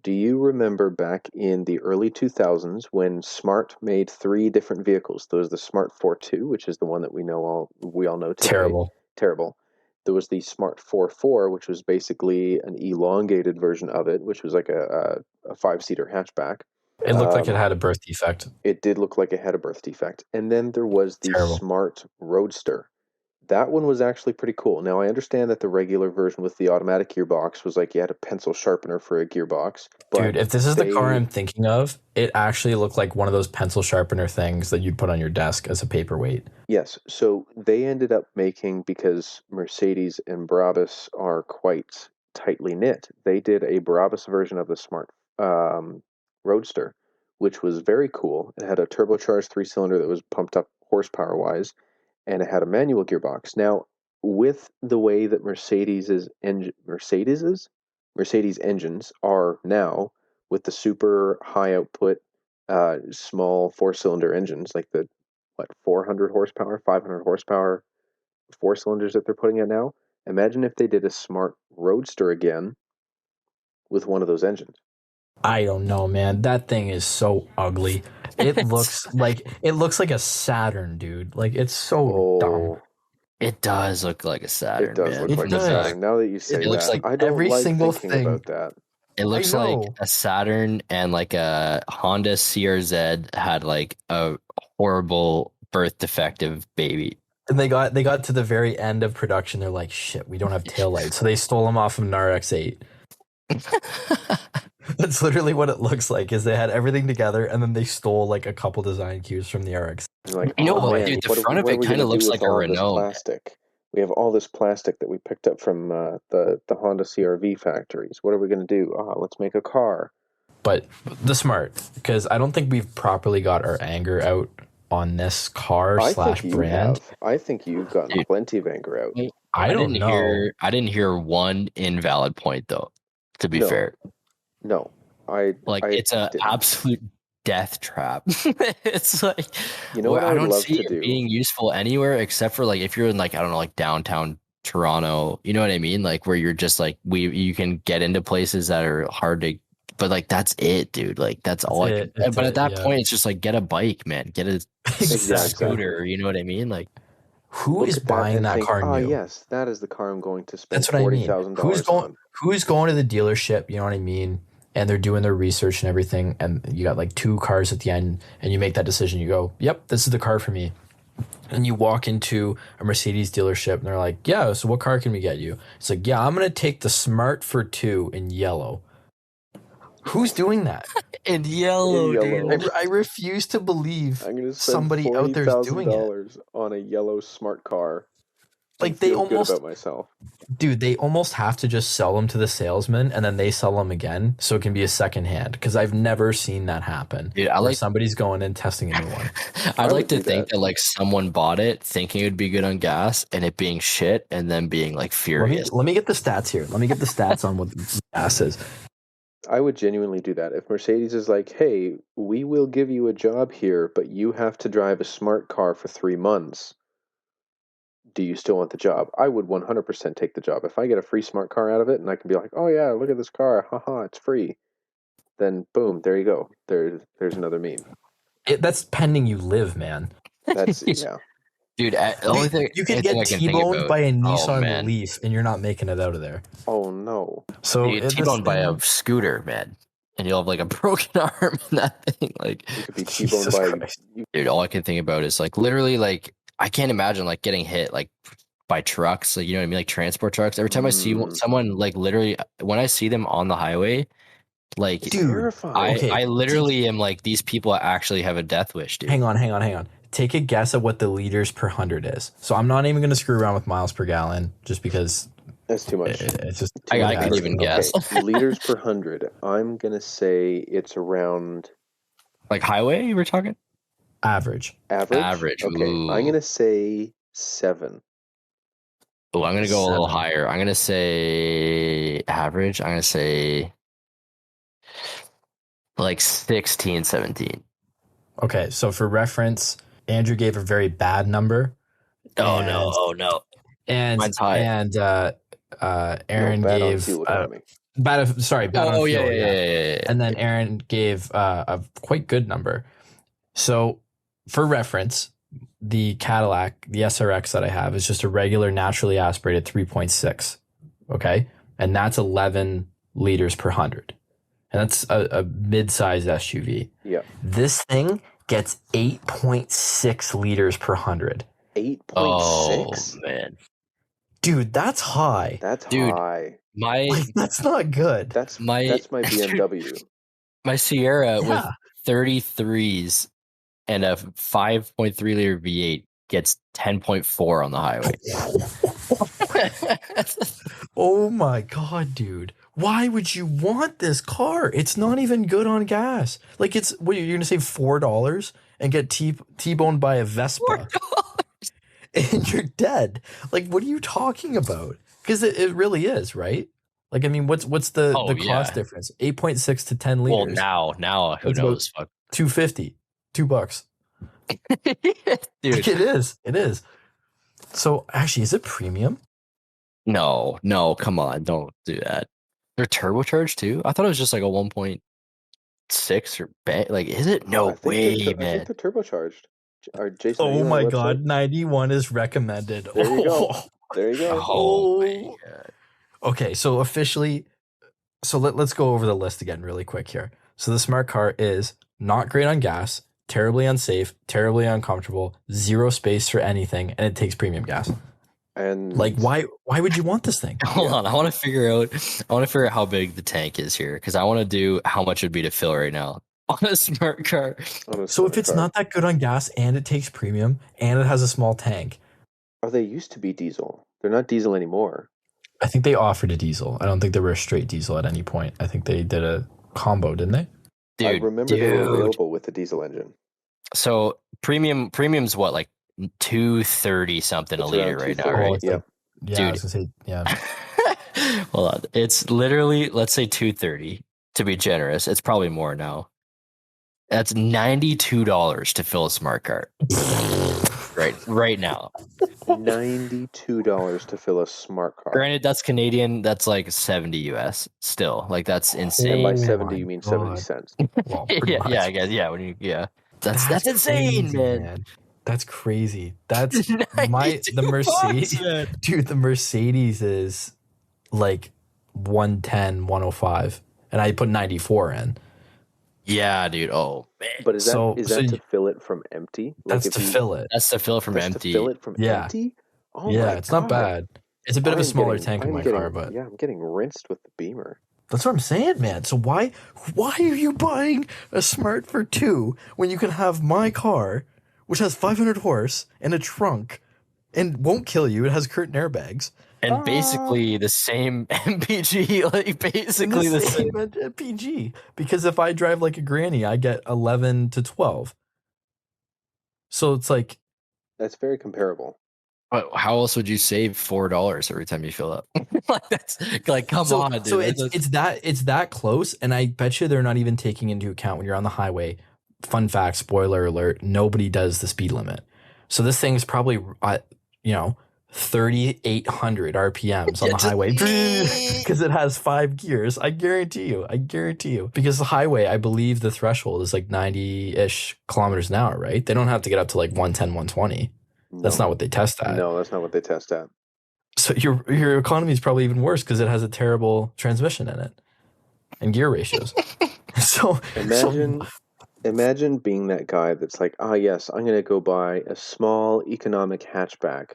Do you remember back in the early 2000s when Smart made 3 different vehicles? There was the Smart 4.2, which is the one that we all know today. Terrible. There was the Smart 4.4, which was basically an elongated version of it, which was like a 5-seater hatchback. It looked like it had a birth defect. It did look like it had a birth defect. And then there was the Smart Roadster. That one was actually pretty cool. Now, I understand that the regular version with the automatic gearbox was like you had a pencil sharpener for a gearbox. But Dude, if this is the car I'm thinking of, it actually looked like one of those pencil sharpener things that you'd put on your desk as a paperweight. Yes, so they ended up making, because Mercedes and Brabus are quite tightly knit, they did a Brabus version of the Smart Roadster, which was very cool. It had a turbocharged 3-cylinder that was pumped up horsepower-wise, and it had a manual gearbox. Now, with the way that Mercedes engines are now, with the super high output, small 4-cylinder engines, like the 400 horsepower, 500 horsepower 4-cylinders that they're putting in now. Imagine if they did a Smart Roadster again with one of those engines. I don't know, man. That thing is so ugly. It looks like a Saturn, dude. Like, it's so dumb. It does look like a Saturn. It does look like a Saturn. Now that you say that, looks like I don't every like single thinking thing about that. It looks like a Saturn and like a Honda CRZ had like a horrible birth defective baby. And they got to the very end of production. They're like, shit, we don't have taillights. So they stole them off of an RX-8. That's literally what it looks like, is they had everything together and then they stole like a couple design cues from the RX. Like, dude, the front of it kind of looks like a Renault. Plastic. We have all this plastic that we picked up from the Honda CRV factories. What are we going to do? Let's make a car. But the Smart, because I don't think we've properly got our anger out on this car / brand. I think you've gotten plenty of anger out. I don't know. I didn't hear one invalid point though. To be fair, no, it's an absolute death trap. It's like, what I don't see it being useful anywhere except for like if you're in like, I don't know, like downtown Toronto. You know what I mean? Like where you're just like you can get into places that are hard to. But like that's it, dude. Like that's all. But at that point, it's just like get a bike, man. Get a scooter. You know what I mean? Like, who is buying that car new? Oh yes, that is the car I'm going to spend. That's what $40,000 on. Who's going to the dealership? You know what I mean? And they're doing their research and everything, and you got like 2 cars at the end, and you make that decision. You go, "Yep, this is the car for me." And you walk into a Mercedes dealership, and they're like, "Yeah, so what car can we get you?" It's like, "Yeah, I'm gonna take the Smart for 2 in yellow." Who's doing that? In yellow, dude. I refuse to believe somebody out there is doing it. On a yellow smart car. Like they almost good about myself. Dude, they almost have to just sell them to the salesman and then they sell them again so it can be a second hand, because I've never seen that happen. Dude, somebody's going and testing a new one. I'd like to think that like someone bought it thinking it would be good on gas and it being shit and then being like furious. Let me get the stats here. Let me get the stats on what the gas is. I would genuinely do that. If Mercedes is like, hey, we will give you a job here, but you have to drive a smart car for 3 months. Do you still want the job? I would 100% take the job. If I get a free smart car out of it and I can be like, oh yeah, look at this car. Haha, it's free. Then boom, there you go. There's another meme. That's pending you live, man. That's, yeah. Dude, the only thing you can get T-boned by a Nissan Leaf, and you're not making it out of there. Oh no! So you T-boned by a scooter, man, and you'll have like a broken arm in that thing. Like you could be T-boned by. Dude, all I can think about is like literally like I can't imagine like getting hit like by trucks, like you know what I mean, like transport trucks. Every time I see someone, like literally when I see them on the highway, like dude, I literally am like, these people actually have a death wish, dude. Hang on. Take a guess at what the liters per 100 is. So I'm not even going to screw around with miles per gallon just because that's too much. It's just I can't even guess. Liters per 100. I'm going to say it's around like highway you were talking? Average. Okay. Ooh. I'm going to say 7. Oh, I'm going to go a little higher. I'm going to say average. I'm going to say like 16, 17. Okay, so for reference, Andrew gave a very bad number. Oh no! And mine's high. And Aaron gave bad. Oh yeah. And then Aaron gave a quite good number. So for reference, the Cadillac, the SRX that I have, is just a regular naturally aspirated 3.6. Okay, and that's 11 liters per 100. And that's a mid-sized SUV. Yeah. This thing gets 8.6 liters per 100. Oh 8.6? man, Dude, that's high. That's dude, high. Like, that's not good. That's my dude, BMW. my Sierra with Yeah. 33s and a 5.3 liter V8 gets 10.4 on the highway. Oh my god, dude. Why would you want this car? It's not even good on gas. Like, it's what you're gonna save $4 and get T-boned by a Vespa and you're dead. Like, what are you talking about? Because it really is, right? Like, I mean, what's the cost difference? 8.6 to 10 Well, liters. now who That's about knows? Fuck. $2.50. $2. Dude, Like, it is. So actually, is it premium? no, come on, don't do that. They're turbocharged too. I thought it was just like a 1.6 or like, is it? No I think way, man. I think they're turbocharged. Jason, are you Oh on my the god, website? 91 is recommended. There you go. Oh. There you go. Oh my god. Okay, so officially, let's go over the list again really quick here. So the smart car is not great on gas, terribly unsafe, terribly uncomfortable, zero space for anything, and it takes premium gas. And Like, why would you want this thing? Hold on, I want to figure out how big the tank is here because I want to do how much it'd be to fill right now on a smart car. So if it's not that good on gas and it takes premium and it has a small tank, they used to be diesel. They're not diesel anymore. I think they offered a diesel. I don't think they were a straight diesel at any point. I think they did a combo, didn't they? Dude, I remember they were available with the diesel engine. So premium's what, like 230 something a liter right now, right? Yeah. Yeah, Dude. I was gonna say, yeah. Hold on. It's literally, let's say 230 to be generous. It's probably more now. That's $92 to fill a smart car. right now. $92 to fill a smart car. Granted, that's Canadian. That's like 70 US still. Like, that's insane. And by Oh 70 my you mean God. 70 cents. Well, pretty much. I guess. Yeah. That's insane, crazy, man. That's crazy. That's the Mercedes. $92, Dude, the Mercedes is like 110, 105. And I put 94 in. Yeah, dude. Oh, man. But is that to fill it from empty? That's to fill it. That's to fill it from empty. To fill it from empty? Oh yeah, my it's God. not bad. It's a bit of a smaller tank in my car, but yeah, I'm getting rinsed with the Beamer. that's what I'm saying, man. So why are you buying a Smart for 2 when you can have my car, which has 500 horse and a trunk, and won't kill you? It has curtain airbags. And basically the same MPG, like basically the same MPG. Because if I drive like a granny, I get 11 to 12. So it's like, that's very comparable. But how else would you save $4 every time you fill up? Like, that's like, come on, dude. So it's that close, and I bet you they're not even taking into account when you're on the highway. Fun fact, spoiler alert: nobody does the speed limit. So this thing is probably 3,800 RPMs on the highway because it has 5 gears. I guarantee you. Because the highway, I believe the threshold is like 90-ish kilometers an hour, right? They don't have to get up to like 110, 120. That's not what they test at. No, that's not what they test at. So your economy is probably even worse because it has a terrible transmission in it and gear ratios. So imagine being that guy that's like, yes, I'm going to go buy a small economic hatchback,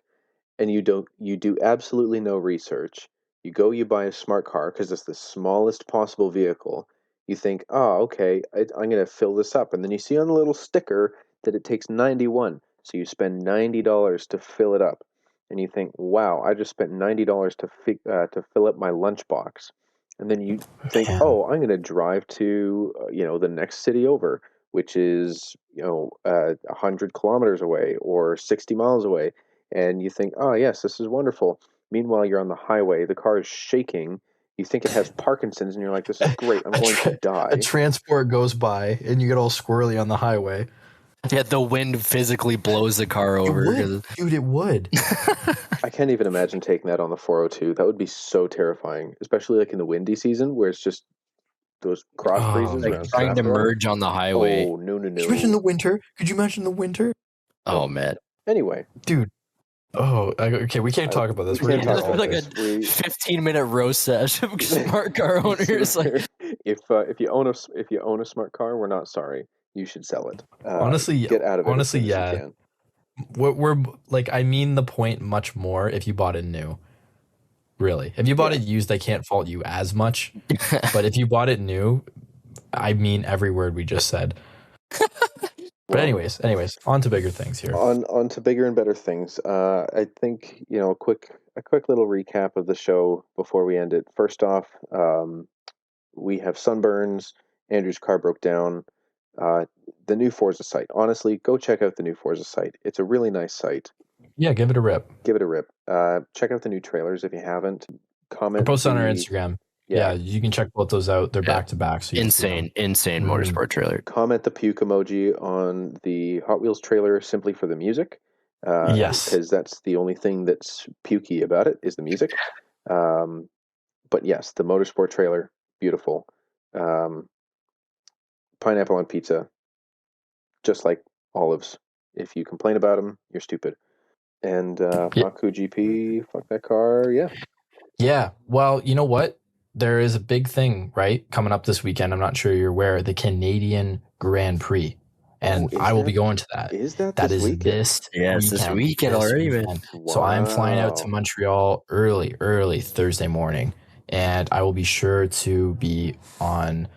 and you do absolutely no research. You buy a smart car because it's the smallest possible vehicle. You think, okay, I'm going to fill this up, and then you see on the little sticker that it takes 91. So you spend $90 to fill it up, and you think, "Wow, I just spent $90 to fill up my lunchbox." And then you think, I'm going to drive to the next city over, which is 100 kilometers away or 60 miles away, and you think, "Oh yes, this is wonderful." Meanwhile, you're on the highway, the car is shaking. You think it has Parkinson's, and you're like, "This is great. I'm going to die." A transport goes by, and you get all squirrely on the highway. Yeah, the wind physically blows the car over. Dude, it would. I can't even imagine taking that on the 402. That would be so terrifying, especially like in the windy season where it's just those cross freezes. Like trying to merge on the highway. Oh, no. Could you imagine the winter? Oh, man. Anyway. Dude. Oh, okay. We can't talk about this. We're It's like a 15-minute roast session of smart car owners. Like, if you own a smart car, we're not sorry. You should sell it. Honestly, get out of it. Honestly, as yeah. you can. we're like, I mean the point much more if you bought it new. Really, if you bought it used, I can't fault you as much. But if you bought it new, I mean every word we just said. But anyways, on to bigger things here. On to bigger and better things. I think, a quick little recap of the show before we end it. First off, we have sunburns. Andrew's car broke down. The new Forza site. Honestly, go check out the new Forza site. It's a really nice site. Yeah, give it a rip. Check out the new trailers if you haven't. Comment. Post on our Instagram. Yeah, you can check both those out. They're back to back. So insane motorsport trailer. Comment the puke emoji on the Hot Wheels trailer simply for the music. Yes, because that's the only thing that's pukey about it is the music. But yes, the motorsport trailer, beautiful. Pineapple on pizza, just like olives. If you complain about them, you're stupid. And Baku GP, fuck that car, yeah. Yeah, well, you know what? There is a big thing, right, coming up this weekend. I'm not sure you're aware, the Canadian Grand Prix. And I will be going to that. Is that this weekend? It's this weekend already, man. Wow. So I'm flying out to Montreal early Thursday morning. And I will be sure to be on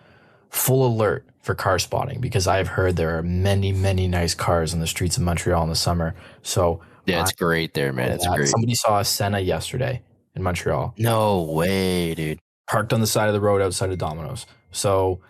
full alert for car spotting because I've heard there are many, many nice cars on the streets of Montreal in the summer. So yeah, it's great there, man. It's great. Somebody saw a Senna yesterday in Montreal. No way, dude. Parked on the side of the road outside of Domino's. So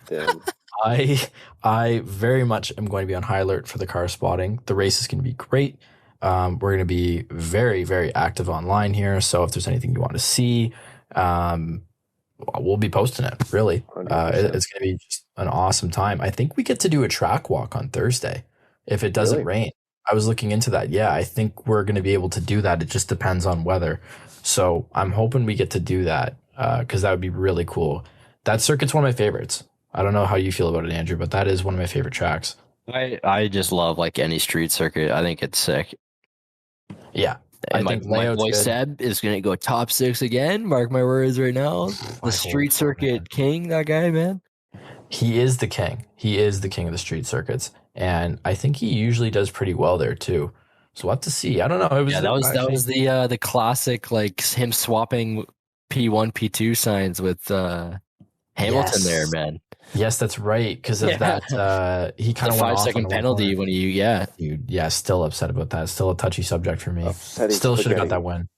I very much am going to be on high alert for the car spotting. The race is going to be great. We're going to be very, very active online here. So if there's anything you want to see, we'll be posting it, really. It's going to be just an awesome time. I think we get to do a track walk on Thursday if it doesn't rain. I was looking into that. Yeah, I think we're going to be able to do that. It just depends on weather. So I'm hoping we get to do that because that would be really cool. That circuit's one of my favorites. I don't know how you feel about it, Andrew, but that is one of my favorite tracks. I just love like any street circuit. I think it's sick. Yeah. And my boy Seb is going to go top 6 again. Mark my words right now. The street circuit king, that guy, man. He is the king. He is the king of the street circuits. And I think he usually does pretty well there too. So we'll have to see. I don't know. That was the classic, like him swapping P1, P2 signs with Hamilton there, man. Yes, that's right. Because of that, he kind of went 5-second penalty when you, Dude, yeah, still upset about that. Still a touchy subject for me. Still should have got that win.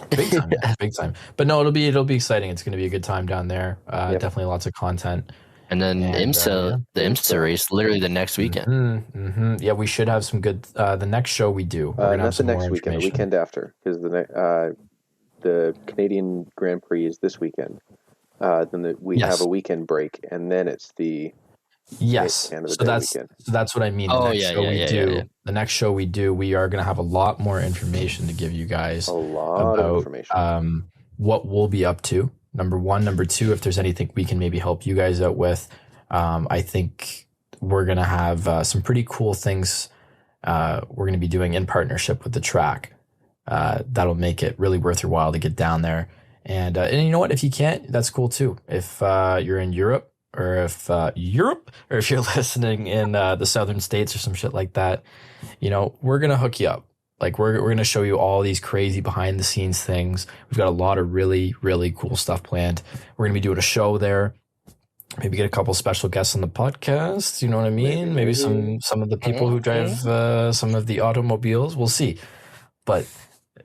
Big time, big time. But no, it'll be exciting. It's going to be a good time down there. Definitely lots of content. And then the IMSA race, literally the next weekend. Yeah, we should have some good. The next show we do. We're gonna not the next weekend, the weekend after, because the Canadian Grand Prix is this weekend. Then we have a weekend break, and then it's the Canada Day weekend. So that's what I mean. The next show we do, we are going to have a lot more information to give you guys. A lot of information. What we'll be up to. Number one. Number two, if there's anything we can maybe help you guys out with. I think we're going to have some pretty cool things we're going to be doing in partnership with the track. That'll make it really worth your while to get down there. And you know what? If you can't, that's cool too. If you're in Europe, or if you're listening in the southern states or some shit like that, we're gonna hook you up. Like we're gonna show you all these crazy behind the scenes things. We've got a lot of really, really cool stuff planned. We're gonna be doing a show there. Maybe get a couple special guests on the podcast. You know what I mean? Maybe some of the people who drive some of the automobiles. We'll see, but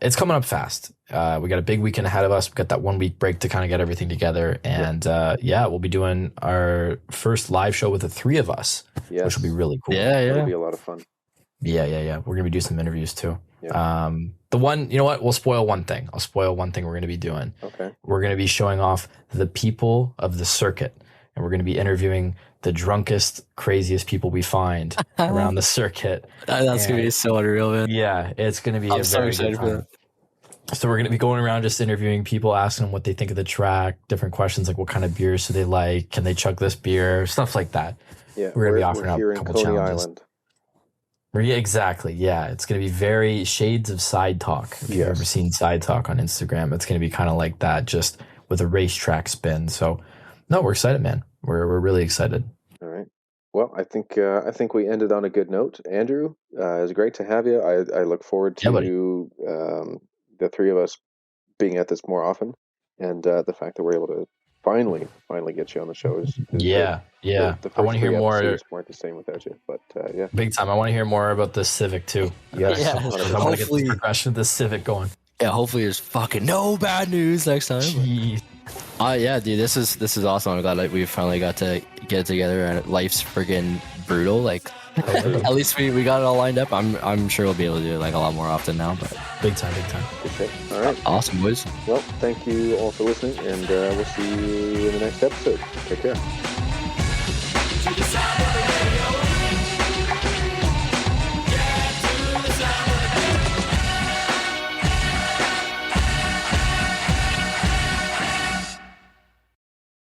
it's coming up fast. We got a big weekend ahead of us. We've got that 1 week break to kind of get everything together. And we'll be doing our first live show with the three of us, which will be really cool. Yeah. It'll be a lot of fun. Yeah. We're going to be doing some interviews too. Yeah. The one, you know what? We'll spoil one thing. I'll spoil one thing we're going to be doing. Okay. We're going to be showing off the people of the circuit. And we're going to be interviewing the drunkest, craziest people we find around the circuit. That's going to be so unreal, man. Yeah, it's going to be I'm so excited for that. So we're going to be going around just interviewing people, asking them what they think of the track, different questions like what kind of beers do they like, can they chug this beer, stuff like that. Yeah, we're going to be offering up a couple challenges. Island. Exactly, yeah. It's going to be very shades of Side Talk. If you've ever seen Side Talk on Instagram, it's going to be kind of like that, just with a racetrack spin. So, no, we're excited, man. We're really excited. All right. Well, I think we ended on a good note. Andrew, it was great to have you. I look forward Yeah, buddy. to the three of us being at this more often, and the fact that we're able to finally get you on the show is Yeah. the I want first to hear three more. episodes weren't the same without you, but yeah. Big time. I want to hear more about this Civic too. Yes, Yeah. 100%. I want to get the Hopefully- progression of this Civic going. Yeah, hopefully there's fucking no bad news next time. Jeez. Yeah, dude, this is awesome. I'm glad that we finally got to get it together, and life's friggin' brutal. Like, at least we got it all lined up. I'm sure we'll be able to do it like a lot more often now. But Big time. Okay. All right. awesome, boys. Well, thank you all for listening, and we'll see you in the next episode. Take care.